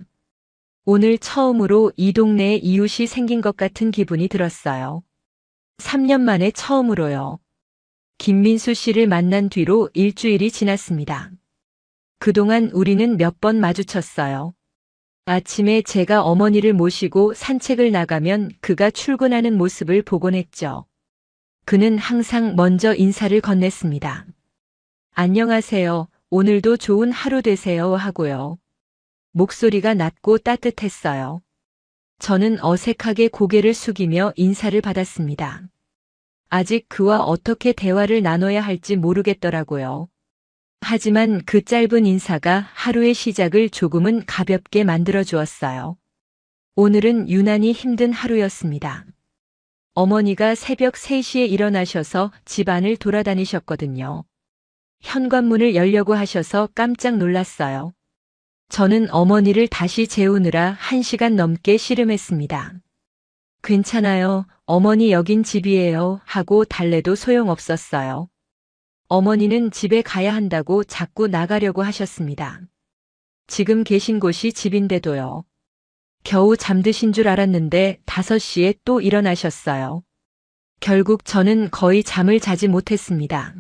오늘 처음으로 이 동네에 이웃이 생긴 것 같은 기분이 들었어요. 3년 만에 처음으로요. 김민수 씨를 만난 뒤로 일주일이 지났습니다. 그동안 우리는 몇 번 마주쳤어요. 아침에 제가 어머니를 모시고 산책을 나가면 그가 출근하는 모습을 보곤 했죠. 그는 항상 먼저 인사를 건넸습니다. 안녕하세요. 오늘도 좋은 하루 되세요 하고요. 목소리가 낮고 따뜻했어요. 저는 어색하게 고개를 숙이며 인사를 받았습니다. 아직 그와 어떻게 대화를 나눠야 할지 모르겠더라고요. 하지만 그 짧은 인사가 하루의 시작을 조금은 가볍게 만들어 주었어요. 오늘은 유난히 힘든 하루였습니다. 어머니가 새벽 3시에 일어나셔서 집안을 돌아다니셨거든요. 현관문을 열려고 하셔서 깜짝 놀랐어요. 저는 어머니를 다시 재우느라 1시간 넘게 씨름했습니다. 괜찮아요. 어머니 여긴 집이에요. 하고 달래도 소용없었어요. 어머니는 집에 가야 한다고 자꾸 나가려고 하셨습니다. 지금 계신 곳이 집인데도요. 겨우 잠드신 줄 알았는데 5시에 또 일어나셨어요. 결국 저는 거의 잠을 자지 못했습니다.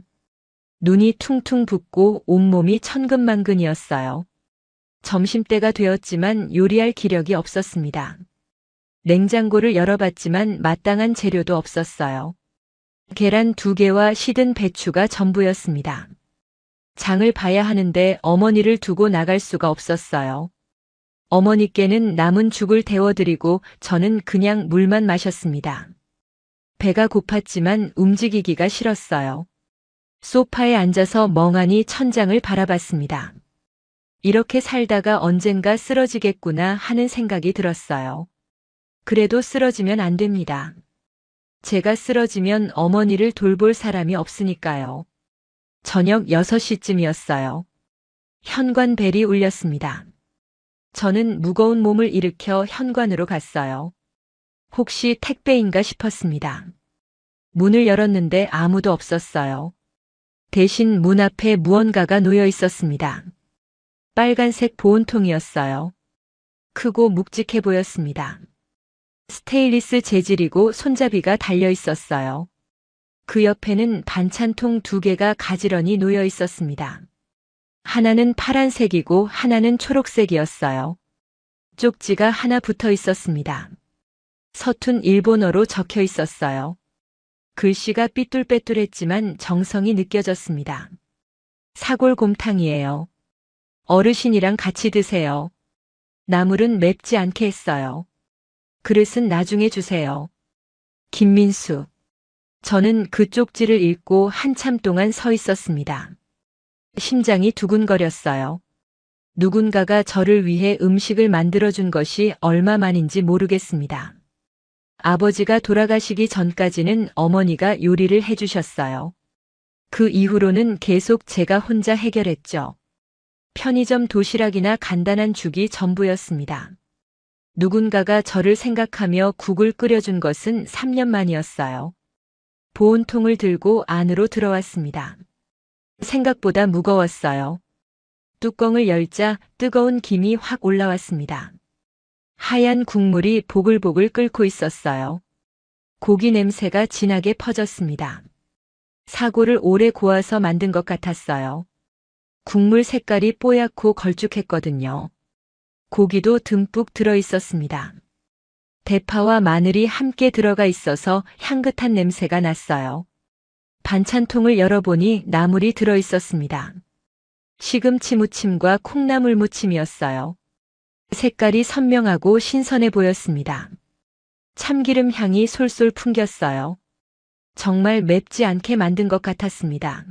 눈이 퉁퉁 붓고 온몸이 천근만근이었어요. 점심때가 되었지만 요리할 기력이 없었습니다. 냉장고를 열어봤지만 마땅한 재료도 없었어요. 계란 2개와 시든 배추가 전부였습니다. 장을 봐야 하는데 어머니를 두고 나갈 수가 없었어요. 어머니께는 남은 죽을 데워드리고 저는 그냥 물만 마셨습니다. 배가 고팠지만 움직이기가 싫었어요. 소파에 앉아서 멍하니 천장을 바라봤습니다. 이렇게 살다가 언젠가 쓰러지겠구나 하는 생각이 들었어요. 그래도 쓰러지면 안 됩니다. 제가 쓰러지면 어머니를 돌볼 사람이 없으니까요. 저녁 6시쯤이었어요. 현관 벨이 울렸습니다. 저는 무거운 몸을 일으켜 현관으로 갔어요. 혹시 택배인가 싶었습니다. 문을 열었는데 아무도 없었어요. 대신 문 앞에 무언가가 놓여 있었습니다. 빨간색 보온통이었어요. 크고 묵직해 보였습니다. 스테인리스 재질이고 손잡이가 달려 있었어요. 그 옆에는 반찬통 2개가 가지런히 놓여 있었습니다. 하나는 파란색이고 하나는 초록색이었어요. 쪽지가 하나 붙어 있었습니다. 서툰 일본어로 적혀 있었어요. 글씨가 삐뚤빼뚤했지만 정성이 느껴졌습니다. 사골곰탕이에요. 어르신이랑 같이 드세요. 나물은 맵지 않게 했어요. 그릇은 나중에 주세요. 김민수. 저는 그 쪽지를 읽고 한참 동안 서 있었습니다. 심장이 두근거렸어요. 누군가가 저를 위해 음식을 만들어준 것이 얼마만인지 모르겠습니다. 아버지가 돌아가시기 전까지는 어머니가 요리를 해주셨어요. 그 이후로는 계속 제가 혼자 해결했죠. 편의점 도시락이나 간단한 죽이 전부였습니다. 누군가가 저를 생각하며 국을 끓여준 것은 3년 만이었어요. 보온통을 들고 안으로 들어왔습니다. 생각보다 무거웠어요. 뚜껑을 열자 뜨거운 김이 확 올라왔습니다. 하얀 국물이 보글보글 끓고 있었어요. 고기 냄새가 진하게 퍼졌습니다. 사골을 오래 고아서 만든 것 같았어요. 국물 색깔이 뽀얗고 걸쭉했거든요. 고기도 듬뿍 들어 있었습니다. 대파와 마늘이 함께 들어가 있어서 향긋한 냄새가 났어요. 반찬통을 열어보니 나물이 들어 있었습니다. 시금치 무침과 콩나물 무침이었어요. 색깔이 선명하고 신선해 보였습니다. 참기름 향이 솔솔 풍겼어요. 정말 맵지 않게 만든 것 같았습니다.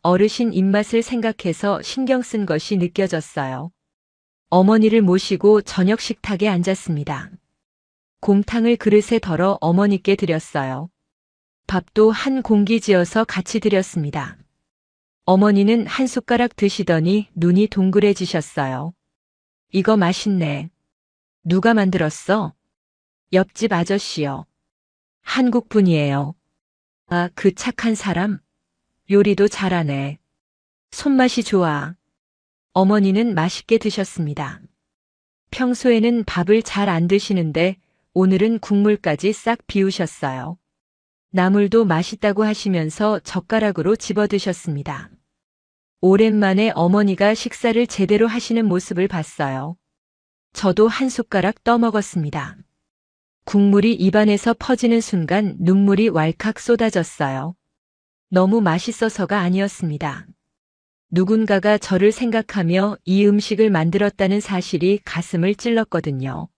어르신 입맛을 생각해서 신경 쓴 것이 느껴졌어요. 어머니를 모시고 저녁 식탁에 앉았습니다. 곰탕을 그릇에 덜어 어머니께 드렸어요. 밥도 한 공기 지어서 같이 드렸습니다. 어머니는 한 숟가락 드시더니 눈이 동그래지셨어요. 이거 맛있네. 누가 만들었어? 옆집 아저씨요. 한국 분이에요. 아, 그 착한 사람? 요리도 잘하네. 손맛이 좋아. 어머니는 맛있게 드셨습니다. 평소에는 밥을 잘 안 드시는데 오늘은 국물까지 싹 비우셨어요. 나물도 맛있다고 하시면서 젓가락으로 집어 드셨습니다. 오랜만에 어머니가 식사를 제대로 하시는 모습을 봤어요. 저도 한 숟가락 떠먹었습니다. 국물이 입안에서 퍼지는 순간 눈물이 왈칵 쏟아졌어요. 너무 맛있어서가 아니었습니다. 누군가가 저를 생각하며 이 음식을 만들었다는 사실이 가슴을 찔렀거든요.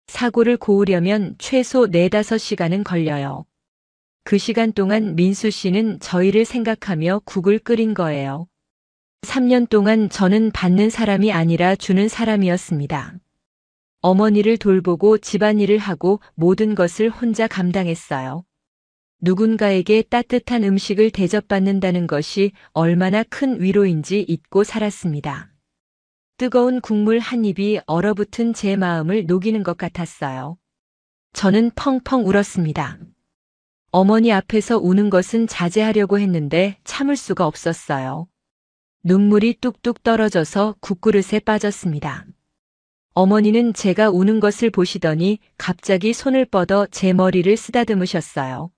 사골을 고우려면 최소 4~5시간은 걸려요. 그 시간 동안 민수 씨는 저희를 생각하며 국을 끓인 거예요. 3년 동안 저는 받는 사람이 아니라 주는 사람이었습니다. 어머니를 돌보고 집안일을 하고 모든 것을 혼자 감당했어요. 누군가에게 따뜻한 음식을 대접받는다는 것이 얼마나 큰 위로인지 잊고 살았습니다. 뜨거운 국물 한 입이 얼어붙은 제 마음을 녹이는 것 같았어요. 저는 펑펑 울었습니다. 어머니 앞에서 우는 것은 자제하려고 했는데 참을 수가 없었어요. 눈물이 뚝뚝 떨어져서 국그릇에 빠졌습니다. 어머니는 제가 우는 것을 보시더니 갑자기 손을 뻗어 제 머리를 쓰다듬으셨어요.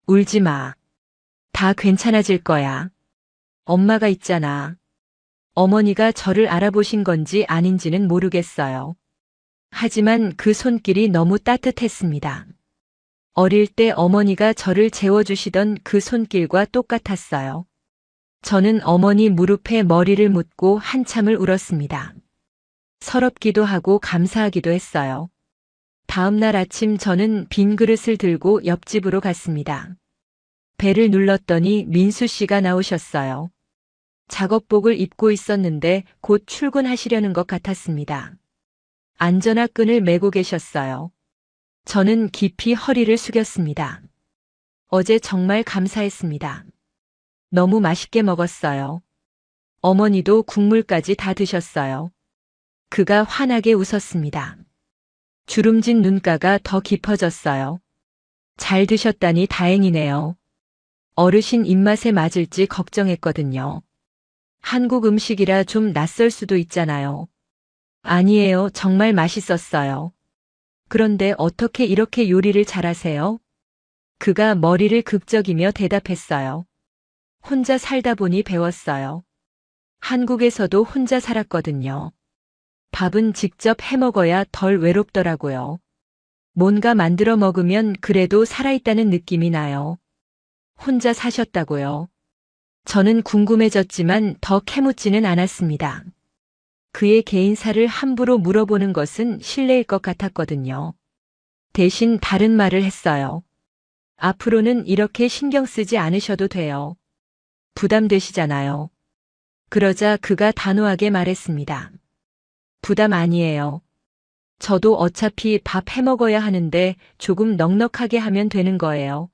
울지 마. 다 괜찮아질 거야. 엄마가 있잖아. 어머니가 저를 알아보신 건지 아닌지는 모르겠어요. 하지만 그 손길이 너무 따뜻했습니다. 어릴 때 어머니가 저를 재워주시던 그 손길과 똑같았어요. 저는 어머니 무릎에 머리를 묻고 한참을 울었습니다. 서럽기도 하고 감사하기도 했어요. 다음 날 아침 저는 빈 그릇을 들고 옆집으로 갔습니다. 벨을 눌렀더니 민수 씨가 나오셨어요. 작업복을 입고 있었는데 곧 출근하시려는 것 같았습니다. 안전화끈을 메고 계셨어요. 저는 깊이 허리를 숙였습니다. 어제 정말 감사했습니다. 너무 맛있게 먹었어요. 어머니도 국물까지 다 드셨어요. 그가 환하게 웃었습니다. 주름진 눈가가 더 깊어졌어요. 잘 드셨다니 다행이네요. 어르신 입맛에 맞을지 걱정했거든요. 한국 음식이라 좀 낯설 수도 있잖아요. 아니에요. 정말 맛있었어요. 그런데 어떻게 이렇게 요리를 잘하세요? 그가 머리를 극적이며 대답했어요. 혼자 살다 보니 배웠어요. 한국에서도 혼자 살았거든요. 밥은 직접 해 먹어야 덜 외롭더라고요. 뭔가 만들어 먹으면 그래도 살아있다는 느낌이 나요. 혼자 사셨다고요? 저는 궁금해졌지만 더 캐묻지는 않았습니다. 그의 개인사를 함부로 물어보는 것은 실례일 것 같았거든요. 대신 다른 말을 했어요. 앞으로는 이렇게 신경 쓰지 않으셔도 돼요. 부담되시잖아요. 그러자 그가 단호하게 말했습니다. 부담 아니에요. 저도 어차피 밥 해 먹어야 하는데 조금 넉넉하게 하면 되는 거예요.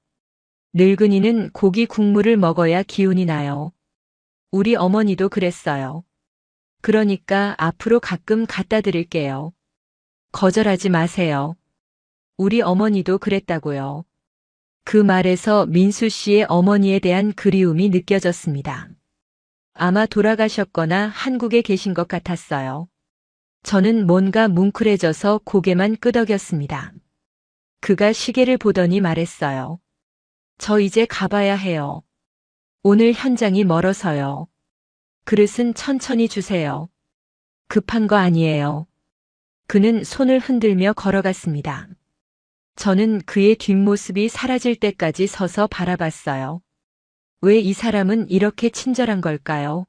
늙은이는 고기 국물을 먹어야 기운이 나요. 우리 어머니도 그랬어요. 그러니까 앞으로 가끔 갖다 드릴게요. 거절하지 마세요. 우리 어머니도 그랬다고요. 그 말에서 민수 씨의 어머니에 대한 그리움이 느껴졌습니다. 아마 돌아가셨거나 한국에 계신 것 같았어요. 저는 뭔가 뭉클해져서 고개만 끄덕였습니다. 그가 시계를 보더니 말했어요. 저 이제 가봐야 해요. 오늘 현장이 멀어서요. 그릇은 천천히 주세요. 급한 거 아니에요. 그는 손을 흔들며 걸어갔습니다. 저는 그의 뒷모습이 사라질 때까지 서서 바라봤어요. 왜 이 사람은 이렇게 친절한 걸까요?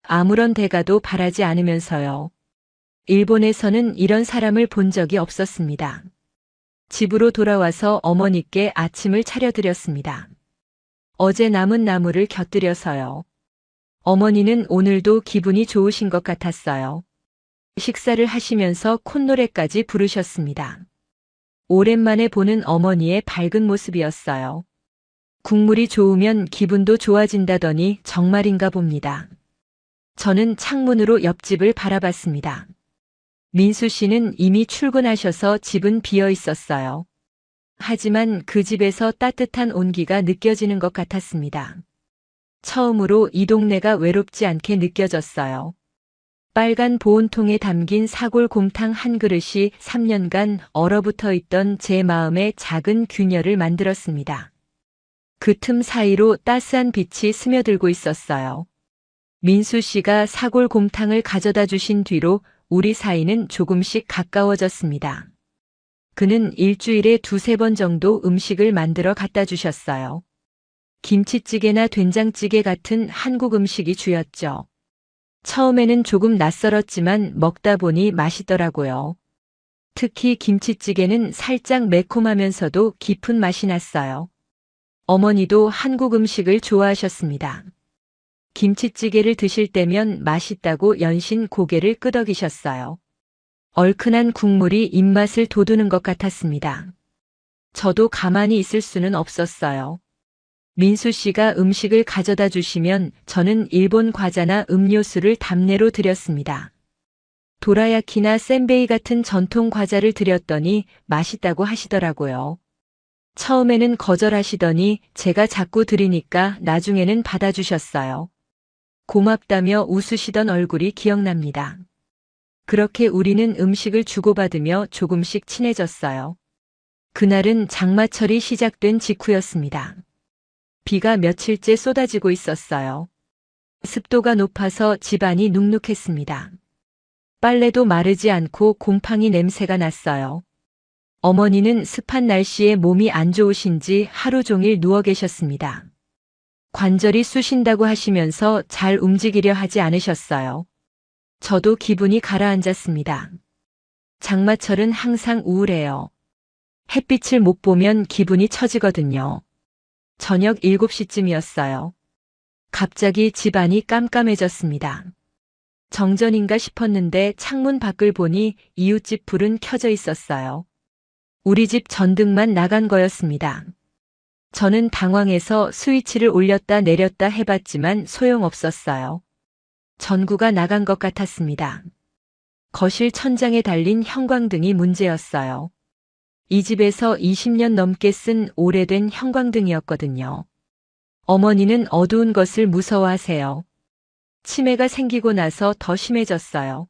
아무런 대가도 바라지 않으면서요. 일본에서는 이런 사람을 본 적이 없었습니다. 집으로 돌아와서 어머니께 아침을 차려드렸습니다. 어제 남은 나물을 곁들여서요. 어머니는 오늘도 기분이 좋으신 것 같았어요. 식사를 하시면서 콧노래까지 부르셨습니다. 오랜만에 보는 어머니의 밝은 모습이었어요. 국물이 좋으면 기분도 좋아진다더니 정말인가 봅니다. 저는 창문으로 옆집을 바라봤습니다. 민수 씨는 이미 출근하셔서 집은 비어 있었어요. 하지만 그 집에서 따뜻한 온기가 느껴지는 것 같았습니다. 처음으로 이 동네가 외롭지 않게 느껴졌어요. 빨간 보온통에 담긴 사골곰탕 한 그릇이 3년간 얼어붙어 있던 제 마음에 작은 균열을 만들었습니다. 그 틈 사이로 따스한 빛이 스며들고 있었어요. 민수 씨가 사골곰탕을 가져다 주신 뒤로 우리 사이는 조금씩 가까워졌습니다. 그는 일주일에 2~3번 정도 음식을 만들어 갖다 주셨어요. 김치찌개나 된장찌개 같은 한국 음식이 주였죠. 처음에는 조금 낯설었지만 먹다 보니 맛있더라고요. 특히 김치찌개는 살짝 매콤하면서도 깊은 맛이 났어요. 어머니도 한국 음식을 좋아하셨습니다. 김치찌개를 드실 때면 맛있다고 연신 고개를 끄덕이셨어요. 얼큰한 국물이 입맛을 돋우는 것 같았습니다. 저도 가만히 있을 수는 없었어요. 민수 씨가 음식을 가져다 주시면 저는 일본 과자나 음료수를 답례로 드렸습니다. 도라야키나 센베이 같은 전통 과자를 드렸더니 맛있다고 하시더라고요. 처음에는 거절하시더니 제가 자꾸 드리니까 나중에는 받아주셨어요. 고맙다며 웃으시던 얼굴이 기억납니다. 그렇게 우리는 음식을 주고받으며 조금씩 친해졌어요. 그날은 장마철이 시작된 직후였습니다. 비가 며칠째 쏟아지고 있었어요. 습도가 높아서 집안이 눅눅했습니다. 빨래도 마르지 않고 곰팡이 냄새가 났어요. 어머니는 습한 날씨에 몸이 안 좋으신지 하루 종일 누워 계셨습니다. 관절이 쑤신다고 하시면서 잘 움직이려 하지 않으셨어요. 저도 기분이 가라앉았습니다. 장마철은 항상 우울해요. 햇빛을 못 보면 기분이 처지거든요. 저녁 7시쯤이었어요. 갑자기 집안이 깜깜해졌습니다. 정전인가 싶었는데 창문 밖을 보니 이웃집 불은 켜져 있었어요. 우리 집 전등만 나간 거였습니다. 저는 당황해서 스위치를 올렸다 내렸다 해봤지만 소용없었어요. 전구가 나간 것 같았습니다. 거실 천장에 달린 형광등이 문제였어요. 이 집에서 20년 넘게 쓴 오래된 형광등이었거든요. 어머니는 어두운 것을 무서워하세요. 치매가 생기고 나서 더 심해졌어요.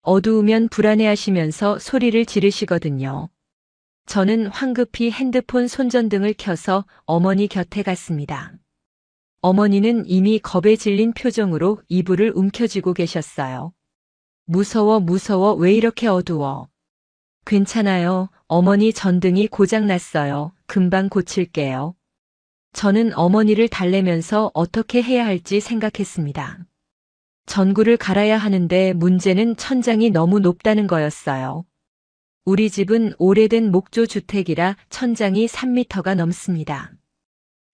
어두우면 불안해하시면서 소리를 지르시거든요. 저는 황급히 핸드폰 손전등을 켜서 어머니 곁에 갔습니다. 어머니는 이미 겁에 질린 표정으로 이불을 움켜쥐고 계셨어요. 무서워 무서워 왜 이렇게 어두워. 괜찮아요. 어머니 전등이 고장났어요. 금방 고칠게요. 저는 어머니를 달래면서 어떻게 해야 할지 생각했습니다. 전구를 갈아야 하는데 문제는 천장이 너무 높다는 거였어요. 우리 집은 오래된 목조 주택이라 천장이 3m가 넘습니다.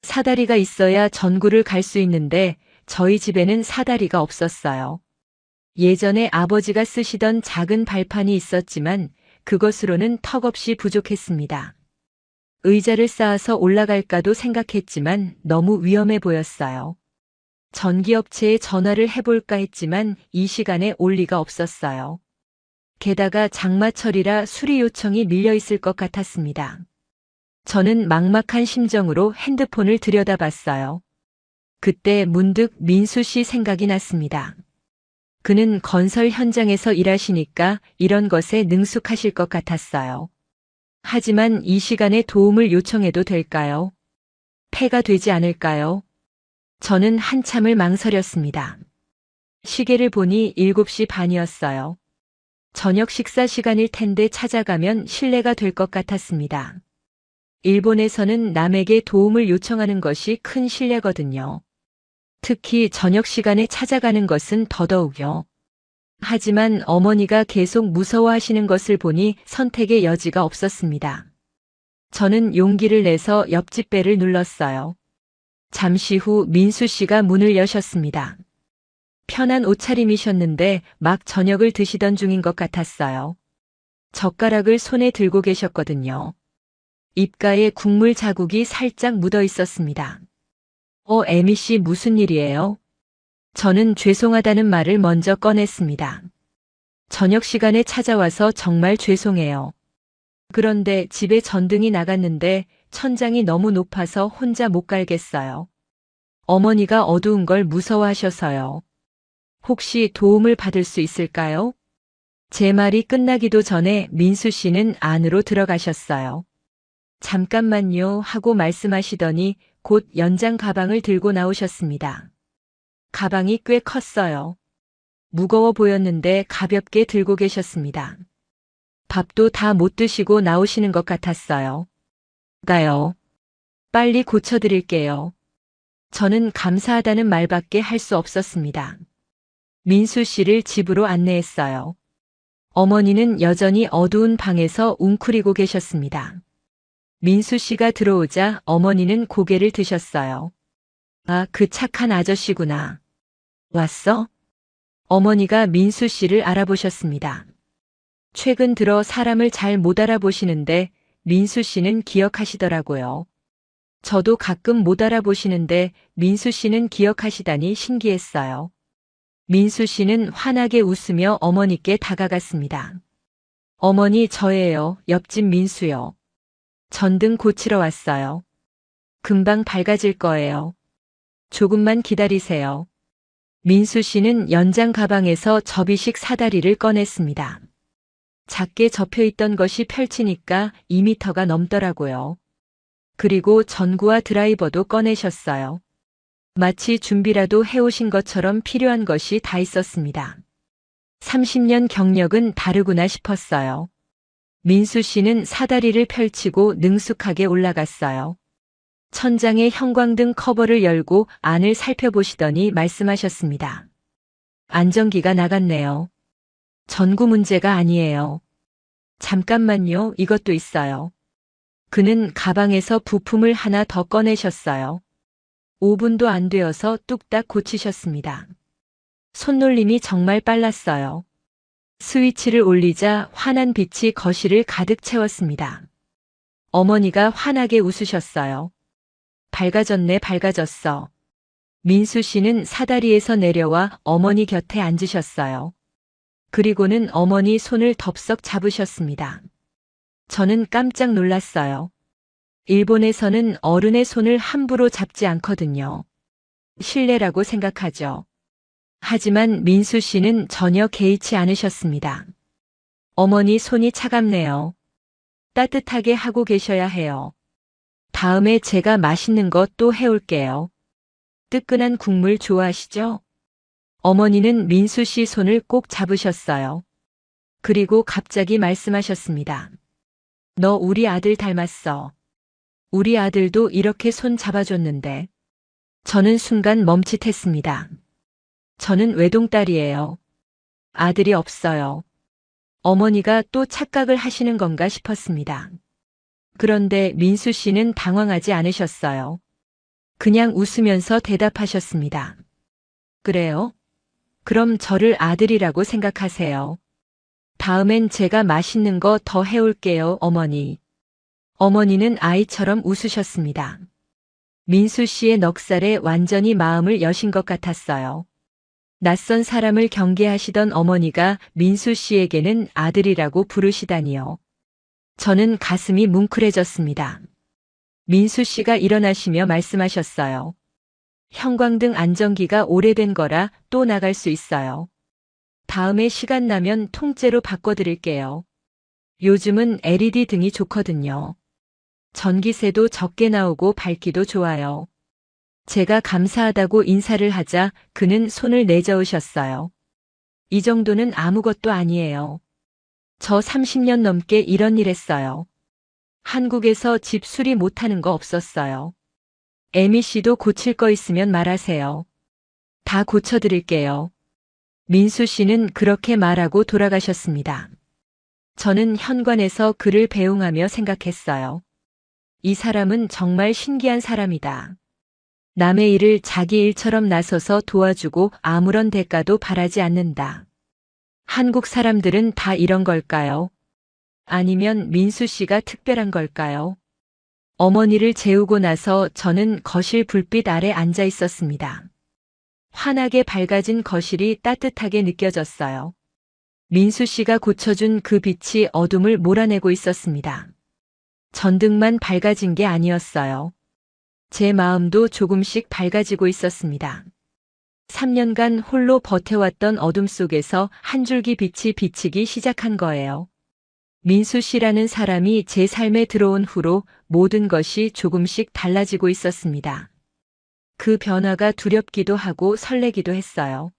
사다리가 있어야 전구를 갈 수 있는데 저희 집에는 사다리가 없었어요. 예전에 아버지가 쓰시던 작은 발판이 있었지만 그것으로는 턱없이 부족했습니다. 의자를 쌓아서 올라갈까도 생각했지만 너무 위험해 보였어요. 전기업체에 전화를 해볼까 했지만 이 시간에 올 리가 없었어요. 게다가 장마철이라 수리 요청이 밀려 있을 것 같았습니다. 저는 막막한 심정으로 핸드폰을 들여다봤어요. 그때 문득 민수 씨 생각이 났습니다. 그는 건설 현장에서 일하시니까 이런 것에 능숙하실 것 같았어요. 하지만 이 시간에 도움을 요청해도 될까요? 폐가 되지 않을까요? 저는 한참을 망설였습니다. 시계를 보니 7시 반이었어요. 저녁 식사 시간일 텐데 찾아가면 실례가 될 것 같았습니다. 일본에서는 남에게 도움을 요청하는 것이 큰 실례거든요. 특히 저녁 시간에 찾아가는 것은 더더욱요. 하지만 어머니가 계속 무서워하시는 것을 보니 선택의 여지가 없었습니다. 저는 용기를 내서 옆집 벨을 눌렀어요. 잠시 후 민수 씨가 문을 여셨습니다. 편한 옷차림이셨는데 막 저녁을 드시던 중인 것 같았어요. 젓가락을 손에 들고 계셨거든요. 입가에 국물 자국이 살짝 묻어 있었습니다. 에미 씨 무슨 일이에요? 저는 죄송하다는 말을 먼저 꺼냈습니다. 저녁 시간에 찾아와서 정말 죄송해요. 그런데 집에 전등이 나갔는데 천장이 너무 높아서 혼자 못 갈겠어요. 어머니가 어두운 걸 무서워하셔서요. 혹시 도움을 받을 수 있을까요? 제 말이 끝나기도 전에 민수 씨는 안으로 들어가셨어요. 잠깐만요 하고 말씀하시더니 곧 연장 가방을 들고 나오셨습니다. 가방이 꽤 컸어요. 무거워 보였는데 가볍게 들고 계셨습니다. 밥도 다 못 드시고 나오시는 것 같았어요. 가요. 빨리 고쳐드릴게요. 저는 감사하다는 말밖에 할 수 없었습니다. 민수 씨를 집으로 안내했어요. 어머니는 여전히 어두운 방에서 웅크리고 계셨습니다. 민수 씨가 들어오자 어머니는 고개를 드셨어요. 아, 그 착한 아저씨구나. 왔어? 어머니가 민수 씨를 알아보셨습니다. 최근 들어 사람을 잘 못 알아보시는데 민수 씨는 기억하시더라고요. 저도 가끔 못 알아보시는데 민수 씨는 기억하시다니 신기했어요. 민수 씨는 환하게 웃으며 어머니께 다가갔습니다. 어머니 저예요. 옆집 민수요. 전등 고치러 왔어요. 금방 밝아질 거예요. 조금만 기다리세요. 민수 씨는 연장 가방에서 접이식 사다리를 꺼냈습니다. 작게 접혀있던 것이 펼치니까 2미터가 넘더라고요. 그리고 전구와 드라이버도 꺼내셨어요. 마치 준비라도 해오신 것처럼 필요한 것이 다 있었습니다. 30년 경력은 다르구나 싶었어요. 민수 씨는 사다리를 펼치고 능숙하게 올라갔어요. 천장의 형광등 커버를 열고 안을 살펴보시더니 말씀하셨습니다. 안전기가 나갔네요. 전구 문제가 아니에요. 잠깐만요, 이것도 있어요. 그는 가방에서 부품을 하나 더 꺼내셨어요. 5분도 안 되어서 뚝딱 고치셨습니다. 손놀림이 정말 빨랐어요. 스위치를 올리자 환한 빛이 거실을 가득 채웠습니다. 어머니가 환하게 웃으셨어요. 밝아졌네, 밝아졌어. 민수 씨는 사다리에서 내려와 어머니 곁에 앉으셨어요. 그리고는 어머니 손을 덥석 잡으셨습니다. 저는 깜짝 놀랐어요. 일본에서는 어른의 손을 함부로 잡지 않거든요. 실례라고 생각하죠. 하지만 민수 씨는 전혀 개의치 않으셨습니다. 어머니 손이 차갑네요. 따뜻하게 하고 계셔야 해요. 다음에 제가 맛있는 것 또 해올게요. 뜨끈한 국물 좋아하시죠? 어머니는 민수 씨 손을 꼭 잡으셨어요. 그리고 갑자기 말씀하셨습니다. 너 우리 아들 닮았어. 우리 아들도 이렇게 손 잡아줬는데. 저는 순간 멈칫했습니다. 저는 외동딸이에요. 아들이 없어요. 어머니가 또 착각을 하시는 건가 싶었습니다. 그런데 민수 씨는 당황하지 않으셨어요. 그냥 웃으면서 대답하셨습니다. 그래요? 그럼 저를 아들이라고 생각하세요. 다음엔 제가 맛있는 거 더 해올게요, 어머니. 어머니는 아이처럼 웃으셨습니다. 민수 씨의 넉살에 완전히 마음을 여신 것 같았어요. 낯선 사람을 경계하시던 어머니가 민수 씨에게는 아들이라고 부르시다니요. 저는 가슴이 뭉클해졌습니다. 민수 씨가 일어나시며 말씀하셨어요. 형광등 안전기가 오래된 거라 또 나갈 수 있어요. 다음에 시간 나면 통째로 바꿔드릴게요. 요즘은 LED 등이 좋거든요. 전기세도 적게 나오고 밝기도 좋아요. 제가 감사하다고 인사를 하자 그는 손을 내저으셨어요. 이 정도는 아무것도 아니에요. 저 30년 넘게 이런 일 했어요. 한국에서 집 수리 못하는 거 없었어요. 에미 씨도 고칠 거 있으면 말하세요. 다 고쳐드릴게요. 민수 씨는 그렇게 말하고 돌아가셨습니다. 저는 현관에서 그를 배웅하며 생각했어요. 이 사람은 정말 신기한 사람이다. 남의 일을 자기 일처럼 나서서 도와주고 아무런 대가도 바라지 않는다. 한국 사람들은 다 이런 걸까요? 아니면 민수 씨가 특별한 걸까요? 어머니를 재우고 나서 저는 거실 불빛 아래 앉아 있었습니다. 환하게 밝아진 거실이 따뜻하게 느껴졌어요. 민수 씨가 고쳐준 그 빛이 어둠을 몰아내고 있었습니다. 전등만 밝아진 게 아니었어요. 제 마음도 조금씩 밝아지고 있었습니다. 3년간 홀로 버텨왔던 어둠 속에서 한 줄기 빛이 비치기 시작한 거예요. 민수 씨라는 사람이 제 삶에 들어온 후로 모든 것이 조금씩 달라지고 있었습니다. 그 변화가 두렵기도 하고 설레기도 했어요.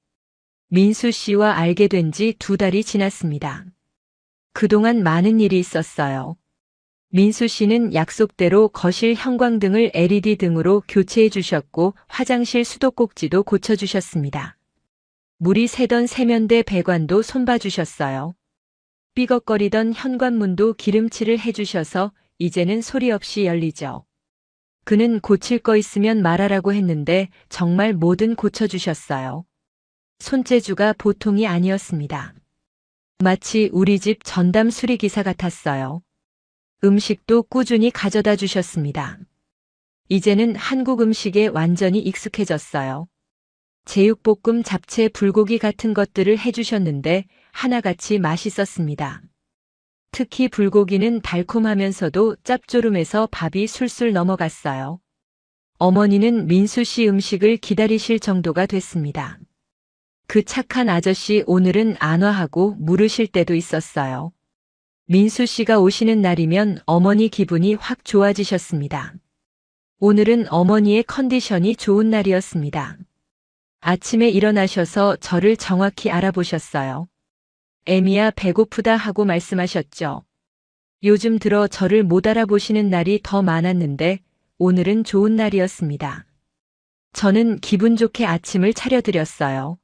민수 씨와 알게 된 지 2달이 지났습니다. 그동안 많은 일이 있었어요. 민수 씨는 약속대로 거실 형광등을 LED 등으로 교체해 주셨고 화장실 수도꼭지도 고쳐주셨습니다. 물이 새던 세면대 배관도 손봐 주셨어요. 삐걱거리던 현관문도 기름칠을 해주셔서 이제는 소리 없이 열리죠. 그는 고칠 거 있으면 말하라고 했는데 정말 뭐든 고쳐주셨어요. 손재주가 보통이 아니었습니다. 마치 우리 집 전담 수리기사 같았어요. 음식도 꾸준히 가져다 주셨습니다. 이제는 한국 음식에 완전히 익숙해졌어요. 제육볶음, 잡채, 불고기 같은 것들을 해주셨는데 하나같이 맛있었습니다. 특히 불고기는 달콤하면서도 짭조름해서 밥이 술술 넘어갔어요. 어머니는 민수 씨 음식을 기다리실 정도가 됐습니다. 그 착한 아저씨 오늘은 안 와하고 물으실 때도 있었어요. 민수 씨가 오시는 날이면 어머니 기분이 확 좋아지셨습니다. 오늘은 어머니의 컨디션이 좋은 날이었습니다. 아침에 일어나셔서 저를 정확히 알아보셨어요. 에미야 배고프다 하고 말씀하셨죠. 요즘 들어 저를 못 알아보시는 날이 더 많았는데 오늘은 좋은 날이었습니다. 저는 기분 좋게 아침을 차려드렸어요.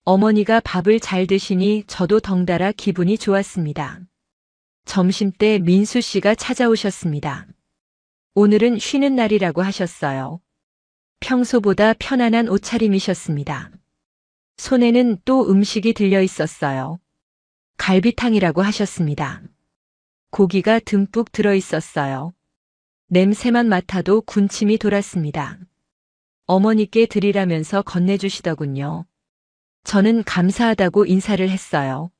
어머니가 밥을 잘 드시니 저도 덩달아 기분이 좋았습니다. 점심때 민수 씨가 찾아오셨습니다. 오늘은 쉬는 날이라고 하셨어요. 평소보다 편안한 옷차림이셨습니다. 손에는 또 음식이 들려 있었어요. 갈비탕이라고 하셨습니다. 고기가 듬뿍 들어 있었어요. 냄새만 맡아도 군침이 돌았습니다. 어머니께 드리라면서 건네주시더군요. 저는 감사하다고 인사를 했어요.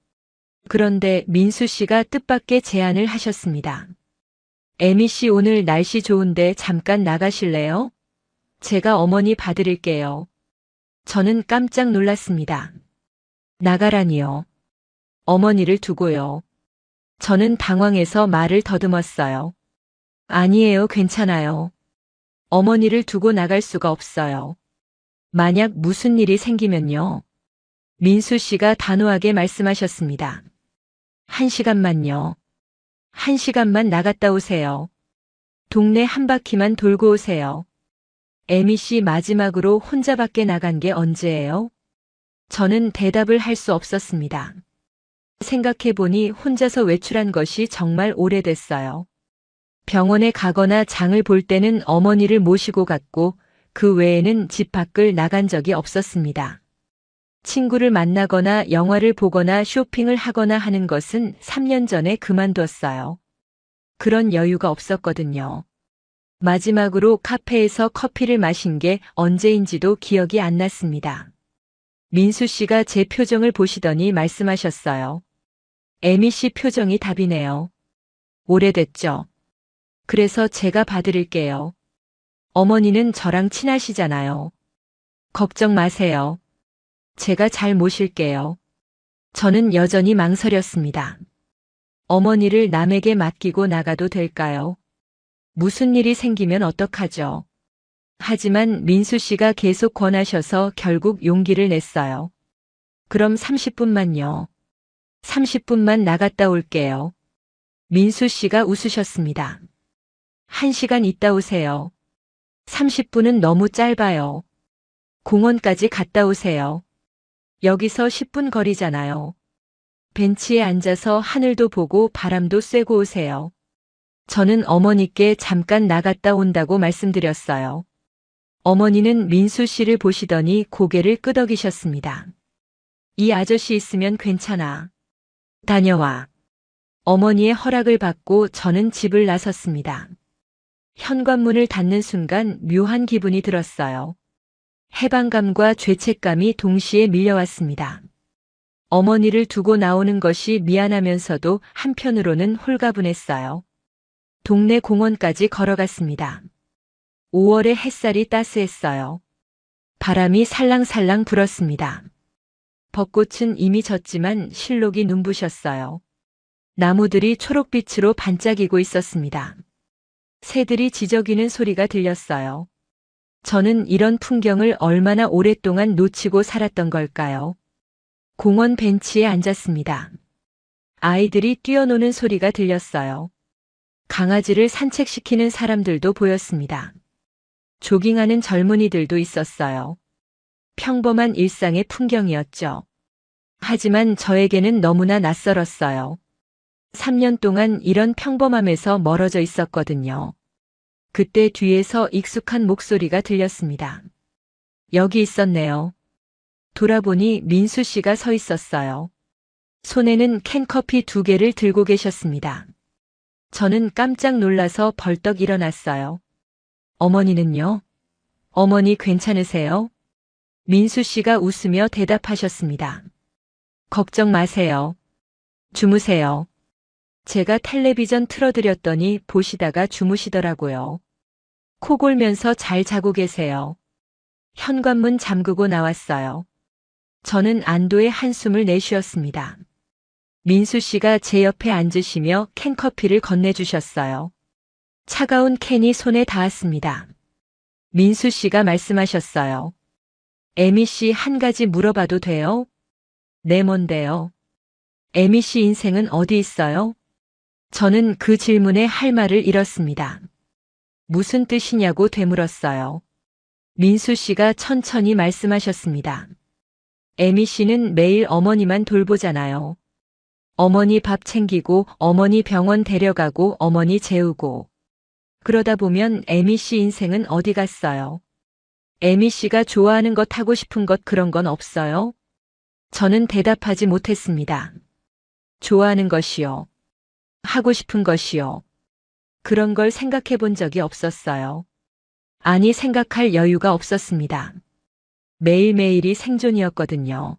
그런데 민수 씨가 뜻밖의 제안을 하셨습니다. 에미 씨 오늘 날씨 좋은데 잠깐 나가실래요? 제가 어머니 봐드릴게요. 저는 깜짝 놀랐습니다. 나가라니요. 어머니를 두고요. 저는 당황해서 말을 더듬었어요. 아니에요, 괜찮아요. 어머니를 두고 나갈 수가 없어요. 만약 무슨 일이 생기면요. 민수 씨가 단호하게 말씀하셨습니다. 1시간만요. 1시간만 나갔다 오세요. 동네 한 바퀴만 돌고 오세요. 에미 씨 마지막으로 혼자 밖에 나간 게 언제예요? 저는 대답을 할 수 없었습니다. 생각해보니 혼자서 외출한 것이 정말 오래됐어요. 병원에 가거나 장을 볼 때는 어머니를 모시고 갔고 그 외에는 집 밖을 나간 적이 없었습니다. 친구를 만나거나 영화를 보거나 쇼핑을 하거나 하는 것은 3년 전에 그만뒀어요. 그런 여유가 없었거든요. 마지막으로 카페에서 커피를 마신 게 언제인지도 기억이 안 났습니다. 민수 씨가 제 표정을 보시더니 말씀하셨어요. 에미 씨 표정이 답이네요. 오래됐죠. 그래서 제가 봐드릴게요. 어머니는 저랑 친하시잖아요. 걱정 마세요. 제가 잘 모실게요. 저는 여전히 망설였습니다. 어머니를 남에게 맡기고 나가도 될까요? 무슨 일이 생기면 어떡하죠? 하지만 민수 씨가 계속 권하셔서 결국 용기를 냈어요. 그럼 30분만요. 30분만 나갔다 올게요. 민수 씨가 웃으셨습니다. 1시간 있다 오세요. 30분은 너무 짧아요. 공원까지 갔다 오세요. 여기서 10분 거리잖아요. 벤치에 앉아서 하늘도 보고 바람도 쐬고 오세요. 저는 어머니께 잠깐 나갔다 온다고 말씀드렸어요. 어머니는 민수 씨를 보시더니 고개를 끄덕이셨습니다. 이 아저씨 있으면 괜찮아. 다녀와. 어머니의 허락을 받고 저는 집을 나섰습니다. 현관문을 닫는 순간 묘한 기분이 들었어요. 해방감과 죄책감이 동시에 밀려왔습니다. 어머니를 두고 나오는 것이 미안하면서도 한편으로는 홀가분했어요. 동네 공원까지 걸어갔습니다. 5월의 햇살이 따스했어요. 바람이 살랑살랑 불었습니다. 벚꽃은 이미 졌지만 실록이 눈부셨어요. 나무들이 초록빛으로 반짝이고 있었습니다. 새들이 지저귀는 소리가 들렸어요. 저는 이런 풍경을 얼마나 오랫동안 놓치고 살았던 걸까요? 공원 벤치에 앉았습니다. 아이들이 뛰어노는 소리가 들렸어요. 강아지를 산책시키는 사람들도 보였습니다. 조깅하는 젊은이들도 있었어요. 평범한 일상의 풍경이었죠. 하지만 저에게는 너무나 낯설었어요. 3년 동안 이런 평범함에서 멀어져 있었거든요. 그때 뒤에서 익숙한 목소리가 들렸습니다. 여기 있었네요. 돌아보니 민수 씨가 서 있었어요. 손에는 캔커피 2개를 들고 계셨습니다. 저는 깜짝 놀라서 벌떡 일어났어요. 어머니는요? 어머니 괜찮으세요? 민수 씨가 웃으며 대답하셨습니다. 걱정 마세요. 주무세요. 제가 텔레비전 틀어드렸더니 보시다가 주무시더라고요. 코 골면서 잘 자고 계세요. 현관문 잠그고 나왔어요. 저는 안도의 한숨을 내쉬었습니다. 민수 씨가 제 옆에 앉으시며 캔커피를 건네주셨어요. 차가운 캔이 손에 닿았습니다. 민수 씨가 말씀하셨어요. 에미 씨 한 가지 물어봐도 돼요? 네, 뭔데요? 에미 씨 인생은 어디 있어요? 저는 그 질문에 할 말을 잃었습니다. 무슨 뜻이냐고 되물었어요. 민수 씨가 천천히 말씀하셨습니다. 에미 씨는 매일 어머니만 돌보잖아요. 어머니 밥 챙기고, 어머니 병원 데려가고, 어머니 재우고. 그러다 보면 에미 씨 인생은 어디 갔어요? 에미 씨가 좋아하는 것 하고 싶은 것 그런 건 없어요? 저는 대답하지 못했습니다. 좋아하는 것이요. 하고 싶은 것이요. 그런 걸 생각해 본 적이 없었어요. 아니, 생각할 여유가 없었습니다. 매일매일이 생존이었거든요.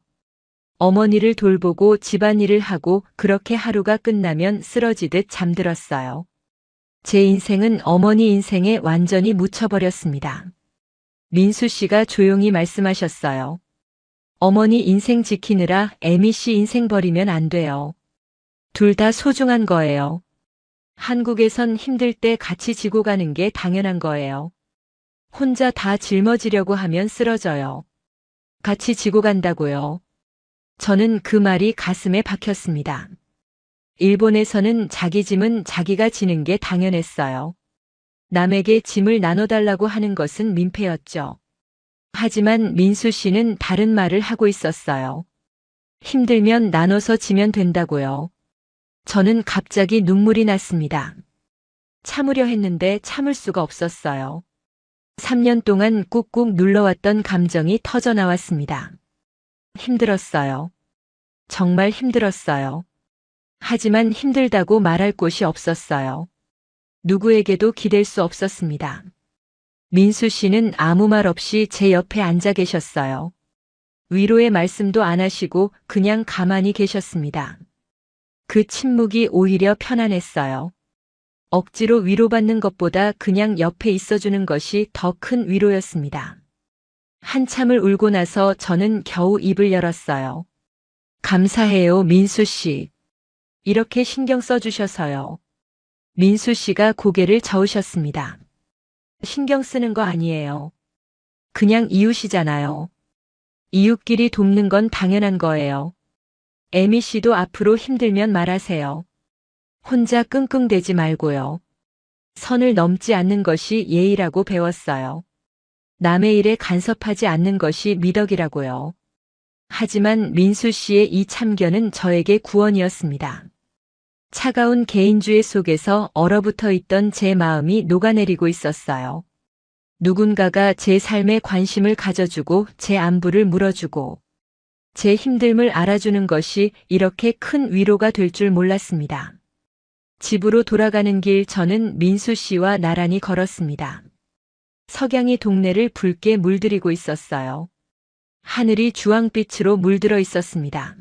어머니를 돌보고 집안일을 하고 그렇게 하루가 끝나면 쓰러지듯 잠들었어요. 제 인생은 어머니 인생에 완전히 묻혀버렸습니다. 민수 씨가 조용히 말씀하셨어요. 어머니 인생 지키느라 에미 씨 인생 버리면 안 돼요. 둘 다 소중한 거예요. 한국에선 힘들 때 같이 지고 가는 게 당연한 거예요. 혼자 다 짊어지려고 하면 쓰러져요. 같이 지고 간다고요. 저는 그 말이 가슴에 박혔습니다. 일본에서는 자기 짐은 자기가 지는 게 당연했어요. 남에게 짐을 나눠달라고 하는 것은 민폐였죠. 하지만 민수 씨는 다른 말을 하고 있었어요. 힘들면 나눠서 지면 된다고요. 저는 갑자기 눈물이 났습니다. 참으려 했는데 참을 수가 없었어요. 3년 동안 꾹꾹 눌러왔던 감정이 터져 나왔습니다. 힘들었어요. 정말 힘들었어요. 하지만 힘들다고 말할 곳이 없었어요. 누구에게도 기댈 수 없었습니다. 민수 씨는 아무 말 없이 제 옆에 앉아 계셨어요. 위로의 말씀도 안 하시고 그냥 가만히 계셨습니다. 그 침묵이 오히려 편안했어요. 억지로 위로받는 것보다 그냥 옆에 있어주는 것이 더 큰 위로였습니다. 한참을 울고 나서 저는 겨우 입을 열었어요. 감사해요, 민수 씨. 이렇게 신경 써주셔서요. 민수 씨가 고개를 저으셨습니다. 신경 쓰는 거 아니에요. 그냥 이웃이잖아요. 이웃끼리 돕는 건 당연한 거예요. 에미 씨도 앞으로 힘들면 말하세요. 혼자 끙끙대지 말고요. 선을 넘지 않는 것이 예의라고 배웠어요. 남의 일에 간섭하지 않는 것이 미덕이라고요. 하지만 민수 씨의 이 참견은 저에게 구원이었습니다. 차가운 개인주의 속에서 얼어붙어 있던 제 마음이 녹아내리고 있었어요. 누군가가 제 삶에 관심을 가져주고 제 안부를 물어주고 제 힘듦을 알아주는 것이 이렇게 큰 위로가 될 줄 몰랐습니다. 집으로 돌아가는 길 저는 민수 씨와 나란히 걸었습니다. 석양이 동네를 붉게 물들이고 있었어요. 하늘이 주황빛으로 물들어 있었습니다.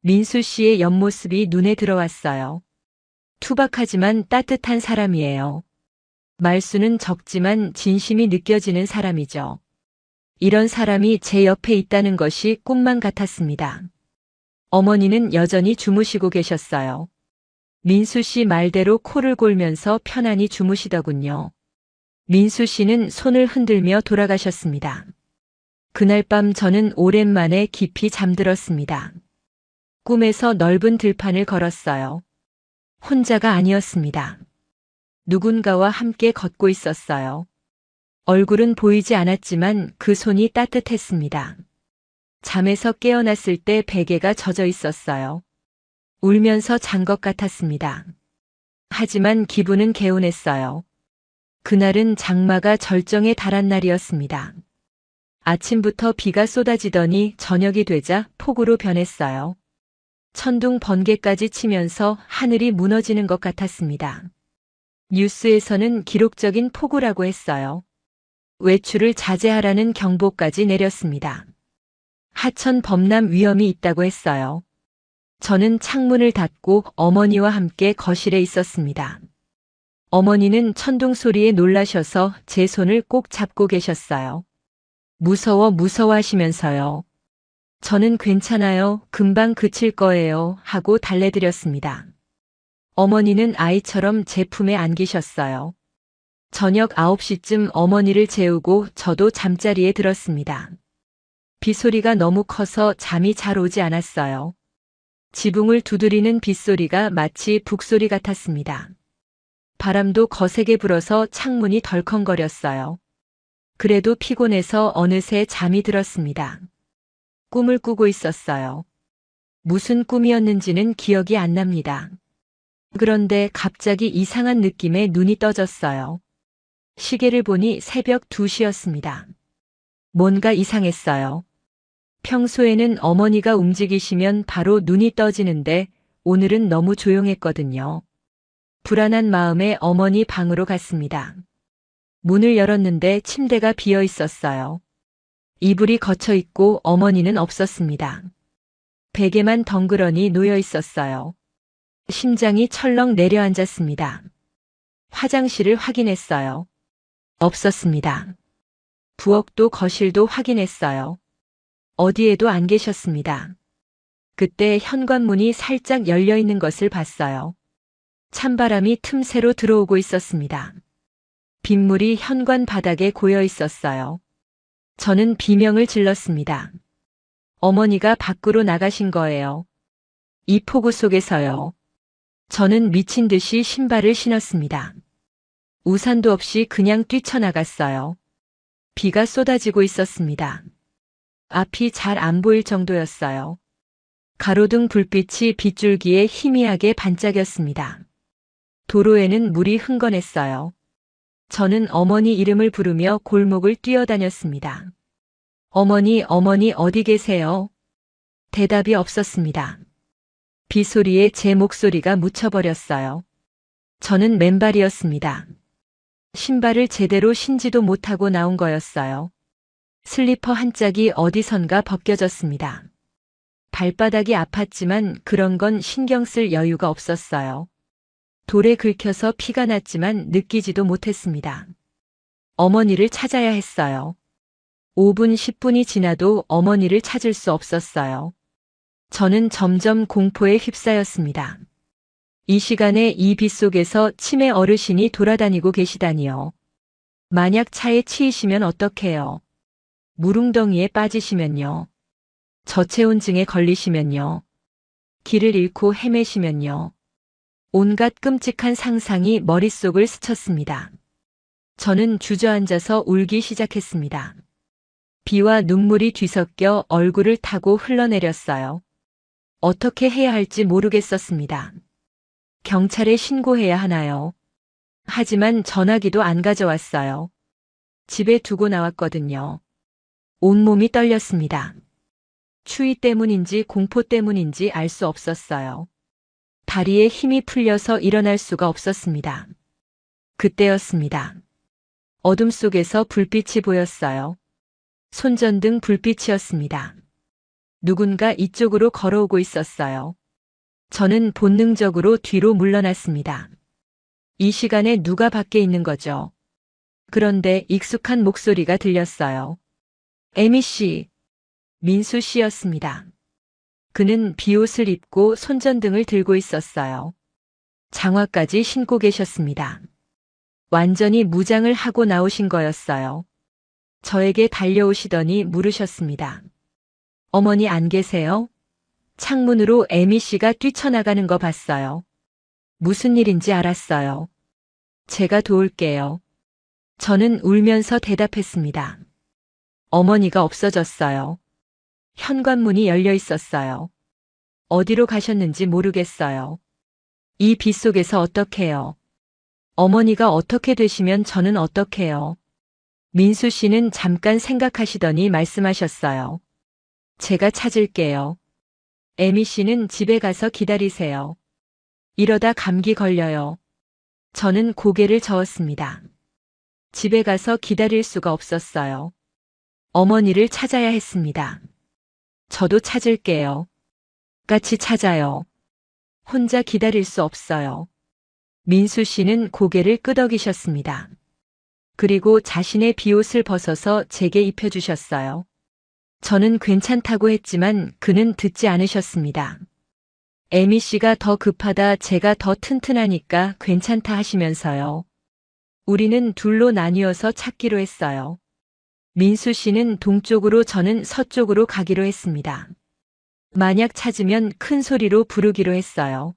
민수 씨의 옆모습이 눈에 들어왔어요. 투박하지만 따뜻한 사람이에요. 말수는 적지만 진심이 느껴지는 사람이죠. 이런 사람이 제 옆에 있다는 것이 꿈만 같았습니다. 어머니는 여전히 주무시고 계셨어요. 민수 씨 말대로 코를 골면서 편안히 주무시더군요. 민수 씨는 손을 흔들며 돌아가셨습니다. 그날 밤 저는 오랜만에 깊이 잠들었습니다. 꿈에서 넓은 들판을 걸었어요. 혼자가 아니었습니다. 누군가와 함께 걷고 있었어요. 얼굴은 보이지 않았지만 그 손이 따뜻했습니다. 잠에서 깨어났을 때 베개가 젖어 있었어요. 울면서 잔 것 같았습니다. 하지만 기분은 개운했어요. 그날은 장마가 절정에 달한 날이었습니다. 아침부터 비가 쏟아지더니 저녁이 되자 폭우로 변했어요. 천둥 번개까지 치면서 하늘이 무너지는 것 같았습니다. 뉴스에서는 기록적인 폭우라고 했어요. 외출을 자제하라는 경보까지 내렸습니다. 하천 범람 위험이 있다고 했어요. 저는 창문을 닫고 어머니와 함께 거실에 있었습니다. 어머니는 천둥 소리에 놀라셔서 제 손을 꼭 잡고 계셨어요. 무서워하시면서요. 저는 괜찮아요. 금방 그칠 거예요. 하고 달래드렸습니다. 어머니는 아이처럼 제 품에 안기셨어요. 저녁 9시쯤 어머니를 재우고 저도 잠자리에 들었습니다. 빗소리가 너무 커서 잠이 잘 오지 않았어요. 지붕을 두드리는 빗소리가 마치 북소리 같았습니다. 바람도 거세게 불어서 창문이 덜컹거렸어요. 그래도 피곤해서 어느새 잠이 들었습니다. 꿈을 꾸고 있었어요. 무슨 꿈이었는지는 기억이 안 납니다. 그런데 갑자기 이상한 느낌에 눈이 떠졌어요. 시계를 보니 새벽 2시였습니다. 뭔가 이상했어요. 평소에는 어머니가 움직이시면 바로 눈이 떠지는데 오늘은 너무 조용했거든요. 불안한 마음에 어머니 방으로 갔습니다. 문을 열었는데 침대가 비어 있었어요. 이불이 걷혀 있고 어머니는 없었습니다. 베개만 덩그러니 놓여 있었어요. 심장이 철렁 내려앉았습니다. 화장실을 확인했어요. 없었습니다. 부엌도 거실도 확인했어요. 어디에도 안 계셨습니다. 그때 현관문이 살짝 열려 있는 것을 봤어요. 찬바람이 틈새로 들어오고 있었습니다. 빗물이 현관 바닥에 고여 있었어요. 저는 비명을 질렀습니다. 어머니가 밖으로 나가신 거예요. 이 폭우 속에서요. 저는 미친 듯이 신발을 신었습니다. 우산도 없이 그냥 뛰쳐나갔어요. 비가 쏟아지고 있었습니다. 앞이 잘 안 보일 정도였어요. 가로등 불빛이 빗줄기에 희미하게 반짝였습니다. 도로에는 물이 흥건했어요. 저는 어머니 이름을 부르며 골목을 뛰어다녔습니다. 어머니 어디 계세요? 대답이 없었습니다. 빗소리에 제 목소리가 묻혀버렸어요. 저는 맨발이었습니다. 신발을 제대로 신지도 못하고 나온 거였어요. 슬리퍼 한 짝이 어디선가 벗겨졌습니다. 발바닥이 아팠지만 그런 건 신경 쓸 여유가 없었어요. 돌에 긁혀서 피가 났지만 느끼지도 못했습니다. 어머니를 찾아야 했어요. 5분, 10분이 지나도 어머니를 찾을 수 없었어요. 저는 점점 공포에 휩싸였습니다. 이 시간에 이 빗속에서 치매 어르신이 돌아다니고 계시다니요. 만약 차에 치이시면 어떡해요? 물웅덩이에 빠지시면요. 저체온증에 걸리시면요. 길을 잃고 헤매시면요. 온갖 끔찍한 상상이 머릿속을 스쳤습니다. 저는 주저앉아서 울기 시작했습니다. 비와 눈물이 뒤섞여 얼굴을 타고 흘러내렸어요. 어떻게 해야 할지 모르겠었습니다. 경찰에 신고해야 하나요? 하지만 전화기도 안 가져왔어요. 집에 두고 나왔거든요. 온몸이 떨렸습니다. 추위 때문인지 공포 때문인지 알 수 없었어요. 다리에 힘이 풀려서 일어날 수가 없었습니다. 그때였습니다. 어둠 속에서 불빛이 보였어요. 손전등 불빛이었습니다. 누군가 이쪽으로 걸어오고 있었어요. 저는 본능적으로 뒤로 물러났습니다. 이 시간에 누가 밖에 있는 거죠? 그런데 익숙한 목소리가 들렸어요. 에미 씨, 민수 씨였습니다. 그는 비옷을 입고 손전등을 들고 있었어요. 장화까지 신고 계셨습니다. 완전히 무장을 하고 나오신 거였어요. 저에게 달려오시더니 물으셨습니다. 어머니 안 계세요? 창문으로 에미 씨가 뛰쳐나가는 거 봤어요. 무슨 일인지 알았어요. 제가 도울게요. 저는 울면서 대답했습니다. 어머니가 없어졌어요. 현관문이 열려 있었어요. 어디로 가셨는지 모르겠어요. 이 빗속에서 어떡해요? 어머니가 어떻게 되시면 저는 어떡해요? 민수 씨는 잠깐 생각하시더니 말씀하셨어요. 제가 찾을게요. 에미 씨는 집에 가서 기다리세요. 이러다 감기 걸려요. 저는 고개를 저었습니다. 집에 가서 기다릴 수가 없었어요. 어머니를 찾아야 했습니다. 저도 찾을게요. 같이 찾아요. 혼자 기다릴 수 없어요. 민수 씨는 고개를 끄덕이셨습니다. 그리고 자신의 비옷을 벗어서 제게 입혀주셨어요. 저는 괜찮다고 했지만 그는 듣지 않으셨습니다. 에미 씨가 더 급하다, 제가 더 튼튼하니까 괜찮다 하시면서요. 우리는 둘로 나뉘어서 찾기로 했어요. 민수 씨는 동쪽으로, 저는 서쪽으로 가기로 했습니다. 만약 찾으면 큰 소리로 부르기로 했어요.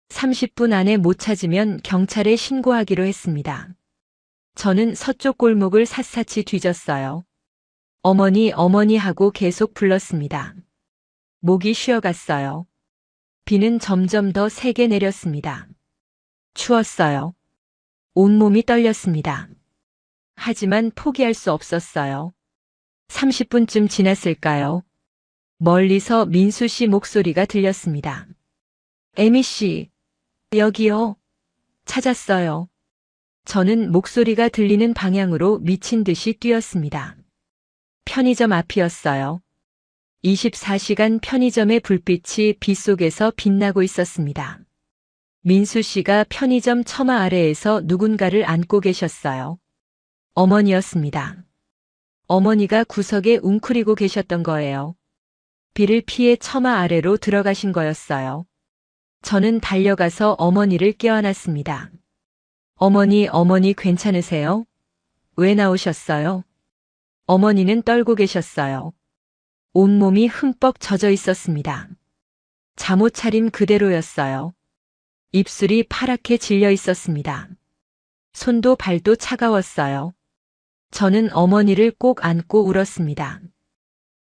30분 안에 못 찾으면 경찰에 신고하기로 했습니다. 저는 서쪽 골목을 샅샅이 뒤졌어요. 어머니, 어머니 하고 계속 불렀습니다. 목이 쉬어갔어요. 비는 점점 더 세게 내렸습니다. 추웠어요. 온몸이 떨렸습니다. 하지만 포기할 수 없었어요. 30분쯤 지났을까요? 멀리서 민수 씨 목소리가 들렸습니다. 에미 씨, 여기요. 찾았어요. 저는 목소리가 들리는 방향으로 미친 듯이 뛰었습니다. 편의점 앞이었어요. 24시간 편의점의 불빛이 빗속에서 빛나고 있었습니다. 민수 씨가 편의점 처마 아래에서 누군가를 안고 계셨어요. 어머니였습니다. 어머니가 구석에 웅크리고 계셨던 거예요. 비를 피해 처마 아래로 들어가신 거였어요. 저는 달려가서 어머니를 껴안았습니다. 어머니, 어머니 괜찮으세요? 왜 나오셨어요? 어머니는 떨고 계셨어요. 온몸이 흠뻑 젖어 있었습니다. 잠옷 차림 그대로였어요. 입술이 파랗게 질려 있었습니다. 손도 발도 차가웠어요. 저는 어머니를 꼭 안고 울었습니다.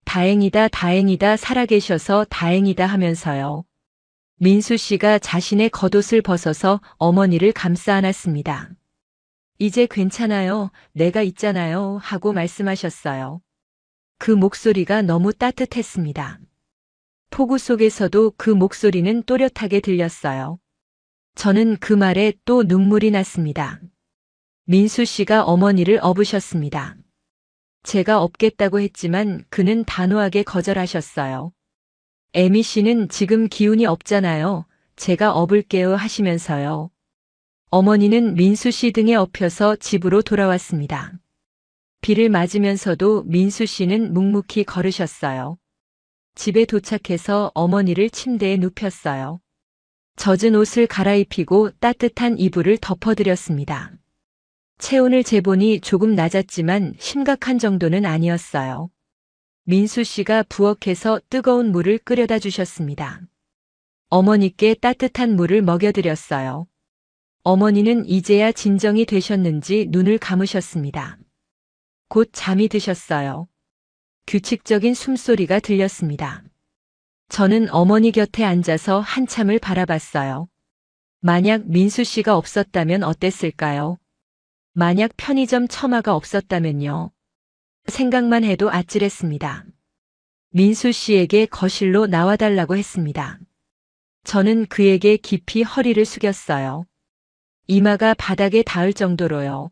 다행이다, 다행이다, 살아계셔서 다행이다 하면서요. 민수 씨가 자신의 겉옷을 벗어서 어머니를 감싸 안았습니다. 이제 괜찮아요. 내가 있잖아요. 하고 말씀하셨어요. 그 목소리가 너무 따뜻했습니다. 폭우 속에서도 그 목소리는 또렷하게 들렸어요. 저는 그 말에 또 눈물이 났습니다. 민수 씨가 어머니를 업으셨습니다. 제가 업겠다고 했지만 그는 단호하게 거절하셨어요. 에미 씨는 지금 기운이 없잖아요. 제가 업을게요 하시면서요. 어머니는 민수 씨 등에 업혀서 집으로 돌아왔습니다. 비를 맞으면서도 민수 씨는 묵묵히 걸으셨어요. 집에 도착해서 어머니를 침대에 눕혔어요. 젖은 옷을 갈아입히고 따뜻한 이불을 덮어드렸습니다. 체온을 재보니 조금 낮았지만 심각한 정도는 아니었어요. 민수 씨가 부엌에서 뜨거운 물을 끓여다 주셨습니다. 어머니께 따뜻한 물을 먹여드렸어요. 어머니는 이제야 진정이 되셨는지 눈을 감으셨습니다. 곧 잠이 드셨어요. 규칙적인 숨소리가 들렸습니다. 저는 어머니 곁에 앉아서 한참을 바라봤어요. 만약 민수 씨가 없었다면 어땠을까요? 만약 편의점 처마가 없었다면요. 생각만 해도 아찔했습니다. 민수 씨에게 거실로 나와달라고 했습니다. 저는 그에게 깊이 허리를 숙였어요. 이마가 바닥에 닿을 정도로요.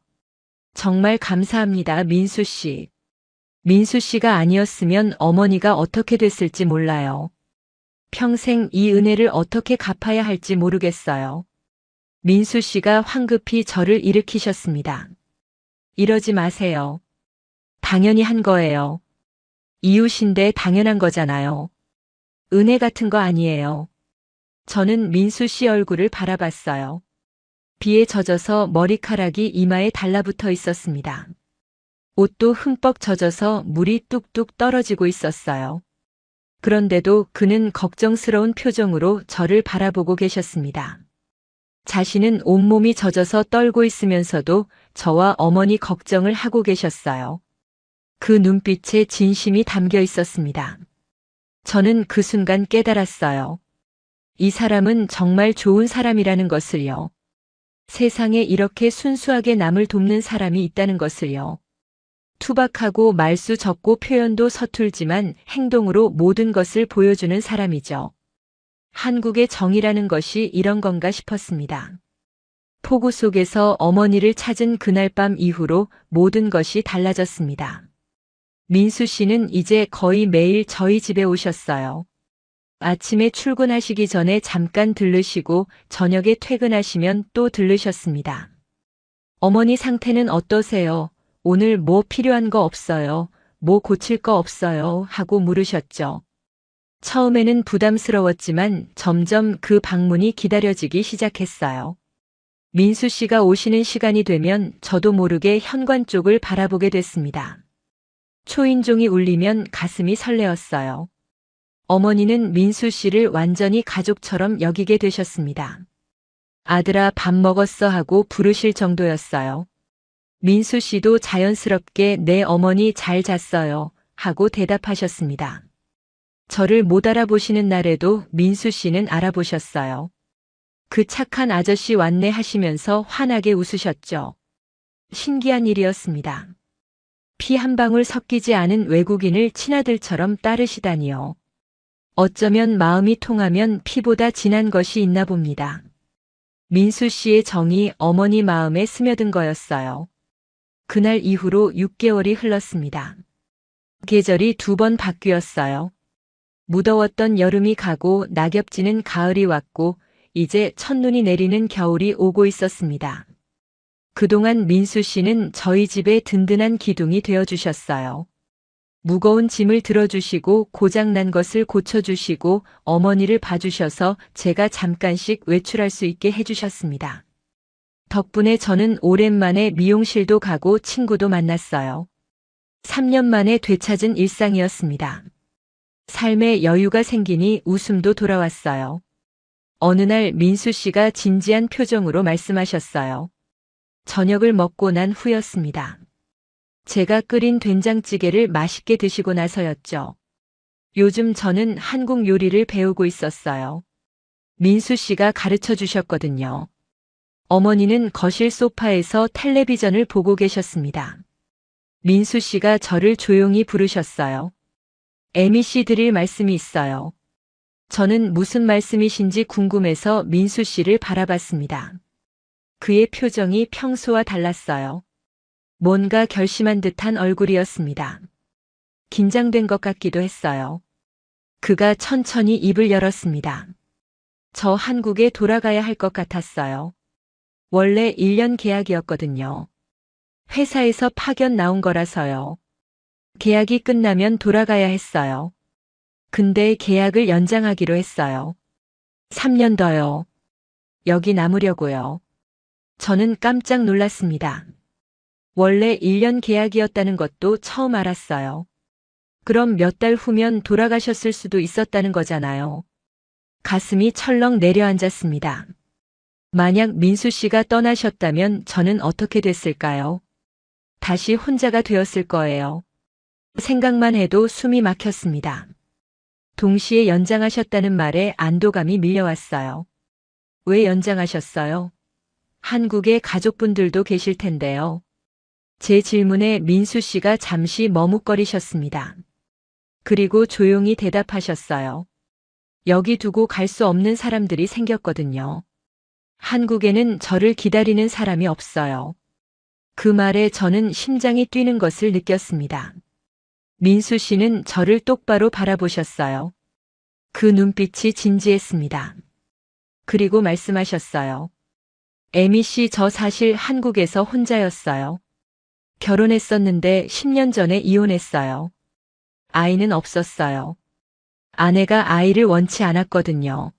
정말 감사합니다, 민수 씨. 민수 씨가 아니었으면 어머니가 어떻게 됐을지 몰라요. 평생 이 은혜를 어떻게 갚아야 할지 모르겠어요. 민수 씨가 황급히 저를 일으키셨습니다. 이러지 마세요. 당연히 한 거예요. 이웃인데 당연한 거잖아요. 은혜 같은 거 아니에요. 저는 민수 씨 얼굴을 바라봤어요. 비에 젖어서 머리카락이 이마에 달라붙어 있었습니다. 옷도 흠뻑 젖어서 물이 뚝뚝 떨어지고 있었어요. 그런데도 그는 걱정스러운 표정으로 저를 바라보고 계셨습니다. 자신은 온몸이 젖어서 떨고 있으면서도 저와 어머니 걱정을 하고 계셨어요. 그 눈빛에 진심이 담겨 있었습니다. 저는 그 순간 깨달았어요. 이 사람은 정말 좋은 사람이라는 것을요. 세상에 이렇게 순수하게 남을 돕는 사람이 있다는 것을요. 투박하고 말수 적고 표현도 서툴지만 행동으로 모든 것을 보여주는 사람이죠. 한국의 정이라는 것이 이런 건가 싶었습니다. 폭우 속에서 어머니를 찾은 그날 밤 이후로 모든 것이 달라졌습니다. 민수 씨는 이제 거의 매일 저희 집에 오셨어요. 아침에 출근하시기 전에 잠깐 들르시고 저녁에 퇴근하시면 또 들르셨습니다. 어머니 상태는 어떠세요? 오늘 뭐 필요한 거 없어요? 뭐 고칠 거 없어요? 하고 물으셨죠. 처음에는 부담스러웠지만 점점 그 방문이 기다려지기 시작했어요. 민수 씨가 오시는 시간이 되면 저도 모르게 현관 쪽을 바라보게 됐습니다. 초인종이 울리면 가슴이 설레었어요. 어머니는 민수 씨를 완전히 가족처럼 여기게 되셨습니다. 아들아 밥 먹었어 하고 부르실 정도였어요. 민수 씨도 자연스럽게 네 어머니 잘 잤어요 하고 대답하셨습니다. 저를 못 알아보시는 날에도 민수 씨는 알아보셨어요. 그 착한 아저씨 왔네 하시면서 환하게 웃으셨죠. 신기한 일이었습니다. 피 한 방울 섞이지 않은 외국인을 친아들처럼 따르시다니요. 어쩌면 마음이 통하면 피보다 진한 것이 있나 봅니다. 민수 씨의 정이 어머니 마음에 스며든 거였어요. 그날 이후로 6개월이 흘렀습니다. 계절이 2번 바뀌었어요. 무더웠던 여름이 가고 낙엽지는 가을이 왔고 이제 첫눈이 내리는 겨울이 오고 있었습니다. 그동안 민수 씨는 저희 집의 든든한 기둥이 되어주셨어요. 무거운 짐을 들어주시고 고장난 것을 고쳐주시고 어머니를 봐주셔서 제가 잠깐씩 외출할 수 있게 해주셨습니다. 덕분에 저는 오랜만에 미용실도 가고 친구도 만났어요. 3년 만에 되찾은 일상이었습니다. 삶에 여유가 생기니 웃음도 돌아왔어요. 어느 날 민수 씨가 진지한 표정으로 말씀하셨어요. 저녁을 먹고 난 후였습니다. 제가 끓인 된장찌개를 맛있게 드시고 나서였죠. 요즘 저는 한국 요리를 배우고 있었어요. 민수 씨가 가르쳐 주셨거든요. 어머니는 거실 소파에서 텔레비전을 보고 계셨습니다. 민수 씨가 저를 조용히 부르셨어요. 에미 씨 드릴 말씀이 있어요. 저는 무슨 말씀이신지 궁금해서 민수 씨를 바라봤습니다. 그의 표정이 평소와 달랐어요. 뭔가 결심한 듯한 얼굴이었습니다. 긴장된 것 같기도 했어요. 그가 천천히 입을 열었습니다. 저 한국에 돌아가야 할 것 같았어요. 원래 1년 계약이었거든요. 회사에서 파견 나온 거라서요. 계약이 끝나면 돌아가야 했어요. 근데 계약을 연장하기로 했어요. 3년 더요. 여기 남으려고요. 저는 깜짝 놀랐습니다. 원래 1년 계약이었다는 것도 처음 알았어요. 그럼 몇 달 후면 돌아가셨을 수도 있었다는 거잖아요. 가슴이 철렁 내려앉았습니다. 만약 민수 씨가 떠나셨다면 저는 어떻게 됐을까요? 다시 혼자가 되었을 거예요. 생각만 해도 숨이 막혔습니다. 동시에 연장하셨다는 말에 안도감이 밀려왔어요. 왜 연장하셨어요? 한국에 가족분들도 계실 텐데요. 제 질문에 민수 씨가 잠시 머뭇거리셨습니다. 그리고 조용히 대답하셨어요. 여기 두고 갈 수 없는 사람들이 생겼거든요. 한국에는 저를 기다리는 사람이 없어요. 그 말에 저는 심장이 뛰는 것을 느꼈습니다. 민수 씨는 저를 똑바로 바라보셨어요. 그 눈빛이 진지했습니다. 그리고 말씀하셨어요. 에미 씨, 저 사실 한국에서 혼자였어요. 결혼했었는데 10년 전에 이혼했어요. 아이는 없었어요. 아내가 아이를 원치 않았거든요.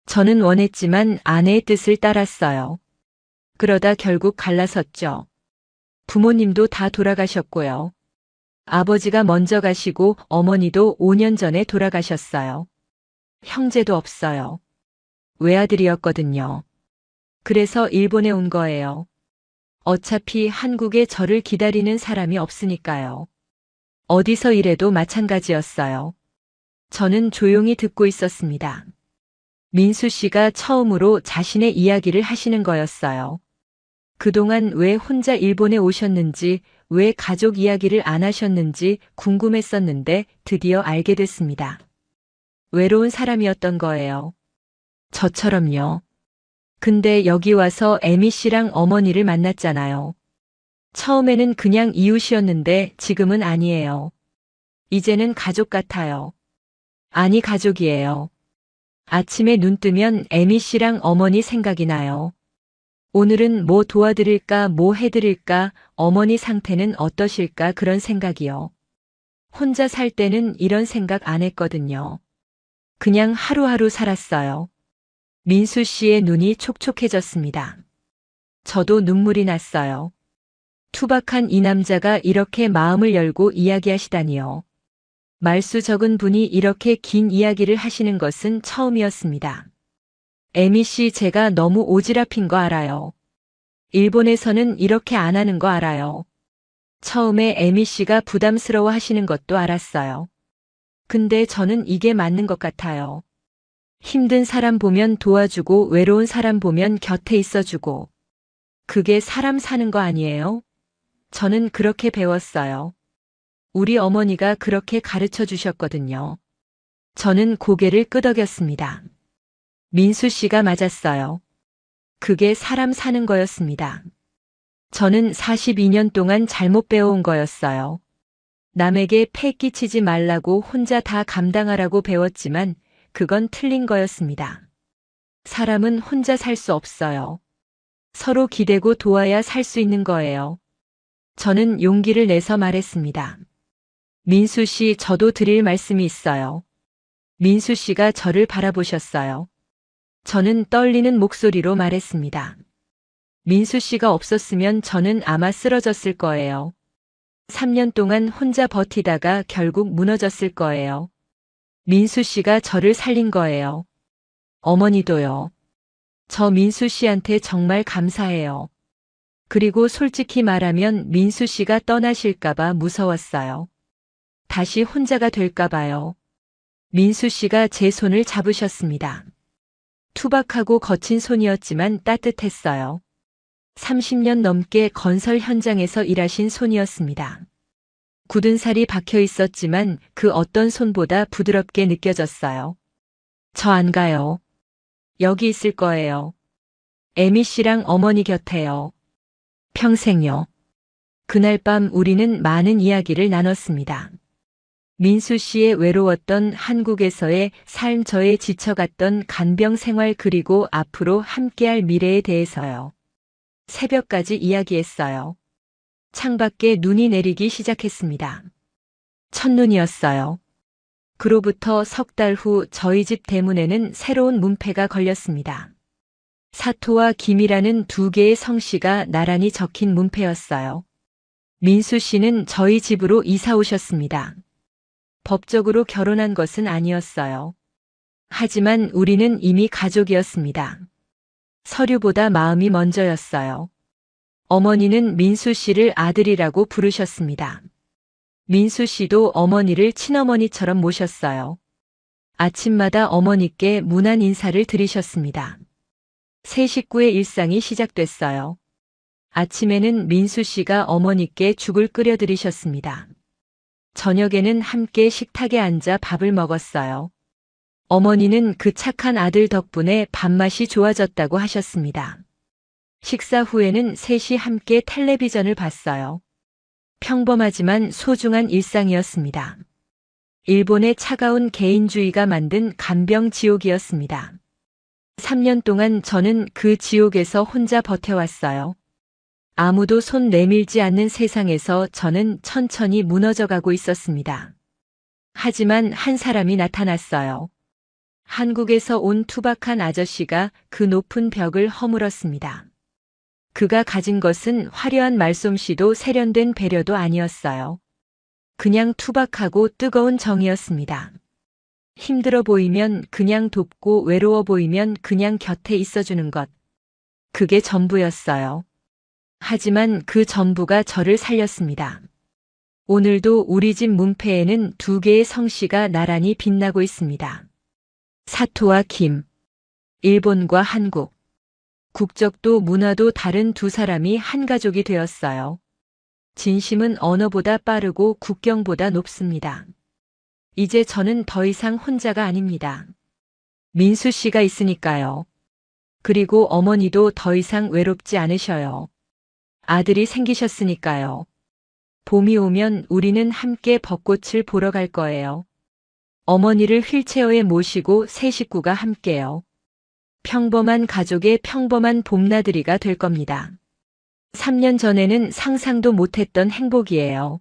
저는 원했지만 아내의 뜻을 따랐어요. 그러다 결국 갈라섰죠. 부모님도 다 돌아가셨고요. 아버지가 먼저 가시고 어머니도 5년 전에 돌아가셨어요. 형제도 없어요. 외아들이었거든요. 그래서 일본에 온 거예요. 어차피 한국에 저를 기다리는 사람이 없으니까요. 어디서 일해도 마찬가지였어요. 저는 조용히 듣고 있었습니다. 민수 씨가 처음으로 자신의 이야기를 하시는 거였어요. 그동안 왜 혼자 일본에 오셨는지, 왜 가족 이야기를 안 하셨는지 궁금했었는데 드디어 알게 됐습니다. 외로운 사람이었던 거예요. 저처럼요. 근데 여기 와서 에미 씨랑 어머니를 만났잖아요. 처음에는 그냥 이웃이었는데 지금은 아니에요. 이제는 가족 같아요. 아니, 가족이에요. 아침에 눈 뜨면 에미 씨랑 어머니 생각이 나요. 오늘은 뭐 도와드릴까, 뭐 해드릴까, 어머니 상태는 어떠실까, 그런 생각이요. 혼자 살 때는 이런 생각 안 했거든요. 그냥 하루하루 살았어요. 민수 씨의 눈이 촉촉해졌습니다. 저도 눈물이 났어요. 투박한 이 남자가 이렇게 마음을 열고 이야기하시다니요. 말수 적은 분이 이렇게 긴 이야기를 하시는 것은 처음이었습니다. 에미 씨, 제가 너무 오지랖인 거 알아요. 일본에서는 이렇게 안 하는 거 알아요. 처음에 에미 씨가 부담스러워 하시는 것도 알았어요. 근데 저는 이게 맞는 것 같아요. 힘든 사람 보면 도와주고 외로운 사람 보면 곁에 있어주고. 그게 사람 사는 거 아니에요? 저는 그렇게 배웠어요. 우리 어머니가 그렇게 가르쳐 주셨거든요. 저는 고개를 끄덕였습니다. 민수 씨가 맞았어요. 그게 사람 사는 거였습니다. 저는 42년 동안 잘못 배워온 거였어요. 남에게 패 끼치지 말라고 혼자 다 감당하라고 배웠지만 그건 틀린 거였습니다. 사람은 혼자 살 수 없어요. 서로 기대고 도와야 살 수 있는 거예요. 저는 용기를 내서 말했습니다. 민수 씨, 저도 드릴 말씀이 있어요. 민수 씨가 저를 바라보셨어요. 저는 떨리는 목소리로 말했습니다. 민수 씨가 없었으면 저는 아마 쓰러졌을 거예요. 3년 동안 혼자 버티다가 결국 무너졌을 거예요. 민수 씨가 저를 살린 거예요. 어머니도요. 저 민수 씨한테 정말 감사해요. 그리고 솔직히 말하면 민수 씨가 떠나실까봐 무서웠어요. 다시 혼자가 될까봐요. 민수 씨가 제 손을 잡으셨습니다. 투박하고 거친 손이었지만 따뜻했어요. 30년 넘게 건설 현장에서 일하신 손이었습니다. 굳은 살이 박혀 있었지만 그 어떤 손보다 부드럽게 느껴졌어요. 저 안 가요. 여기 있을 거예요. 에미 씨랑 어머니 곁에요. 평생요. 그날 밤 우리는 많은 이야기를 나눴습니다. 민수 씨의 외로웠던 한국에서의 삶, 저의 지쳐갔던 간병 생활, 그리고 앞으로 함께할 미래에 대해서요. 새벽까지 이야기했어요. 창밖에 눈이 내리기 시작했습니다. 첫눈이었어요. 그로부터 석 달 후 저희 집 대문에는 새로운 문패가 걸렸습니다. 사토와 김이라는 두 개의 성씨가 나란히 적힌 문패였어요. 민수 씨는 저희 집으로 이사 오셨습니다. 법적으로 결혼한 것은 아니었어요. 하지만 우리는 이미 가족이었습니다. 서류보다 마음이 먼저였어요. 어머니는 민수 씨를 아들이라고 부르셨습니다. 민수 씨도 어머니를 친어머니처럼 모셨어요. 아침마다 어머니께 문안 인사를 드리셨습니다. 새 식구의 일상이 시작됐어요. 아침에는 민수 씨가 어머니께 죽을 끓여 드리셨습니다. 저녁에는 함께 식탁에 앉아 밥을 먹었어요. 어머니는 그 착한 아들 덕분에 밥맛이 좋아졌다고 하셨습니다. 식사 후에는 셋이 함께 텔레비전을 봤어요. 평범하지만 소중한 일상이었습니다. 일본의 차가운 개인주의가 만든 간병 지옥이었습니다. 3년 동안 저는 그 지옥에서 혼자 버텨왔어요. 아무도 손 내밀지 않는 세상에서 저는 천천히 무너져가고 있었습니다. 하지만 한 사람이 나타났어요. 한국에서 온 투박한 아저씨가 그 높은 벽을 허물었습니다. 그가 가진 것은 화려한 말솜씨도 세련된 배려도 아니었어요. 그냥 투박하고 뜨거운 정이었습니다. 힘들어 보이면 그냥 돕고 외로워 보이면 그냥 곁에 있어주는 것. 그게 전부였어요. 하지만 그 전부가 저를 살렸습니다. 오늘도 우리 집 문패에는 두 개의 성씨가 나란히 빛나고 있습니다. 사토와 김. 일본과 한국. 국적도 문화도 다른 두 사람이 한 가족이 되었어요. 진심은 언어보다 빠르고 국경보다 높습니다. 이제 저는 더 이상 혼자가 아닙니다. 민수 씨가 있으니까요. 그리고 어머니도 더 이상 외롭지 않으셔요. 아들이 생기셨으니까요. 봄이 오면 우리는 함께 벚꽃을 보러 갈 거예요. 어머니를 휠체어에 모시고 세 식구가 함께요. 평범한 가족의 평범한 봄나들이가 될 겁니다. 3년 전에는 상상도 못했던 행복이에요.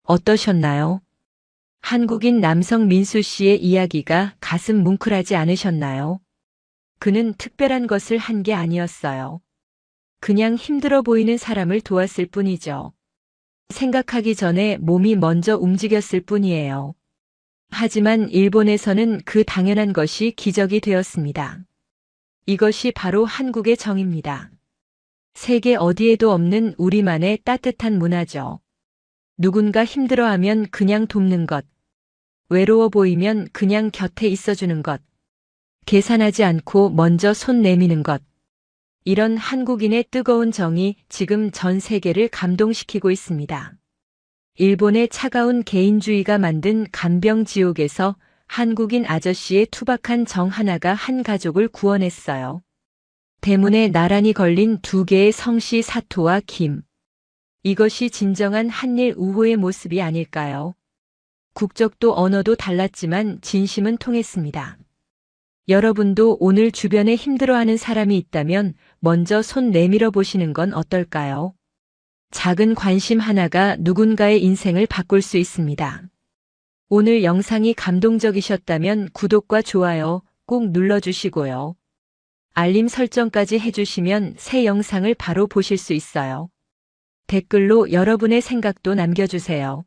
어떠셨나요? 한국인 남성 민수 씨의 이야기가 가슴 뭉클하지 않으셨나요? 그는 특별한 것을 한 게 아니었어요. 그냥 힘들어 보이는 사람을 도왔을 뿐이죠. 생각하기 전에 몸이 먼저 움직였을 뿐이에요. 하지만 일본에서는 그 당연한 것이 기적이 되었습니다. 이것이 바로 한국의 정입니다. 세계 어디에도 없는 우리만의 따뜻한 문화죠. 누군가 힘들어하면 그냥 돕는 것. 외로워 보이면 그냥 곁에 있어주는 것. 계산하지 않고 먼저 손 내미는 것. 이런 한국인의 뜨거운 정이 지금 전 세계를 감동시키고 있습니다. 일본의 차가운 개인주의가 만든 간병 지옥에서 한국인 아저씨의 투박한 정 하나가 한 가족을 구원했어요. 대문에 나란히 걸린 두 개의 성씨 사토와 김. 이것이 진정한 한일 우호의 모습이 아닐까요? 국적도 언어도 달랐지만 진심은 통했습니다. 여러분도 오늘 주변에 힘들어하는 사람이 있다면 먼저 손 내밀어 보시는 건 어떨까요? 작은 관심 하나가 누군가의 인생을 바꿀 수 있습니다. 오늘 영상이 감동적이셨다면 구독과 좋아요 꼭 눌러주시고요. 알림 설정까지 해주시면 새 영상을 바로 보실 수 있어요. 댓글로 여러분의 생각도 남겨주세요.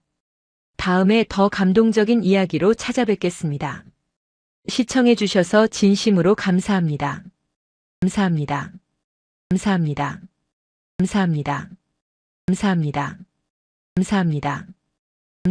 다음에 더 감동적인 이야기로 찾아뵙겠습니다. 시청해주셔서 진심으로 감사합니다. 감사합니다. 감사합니다. 감사합니다. 감사합니다. 감사합니다.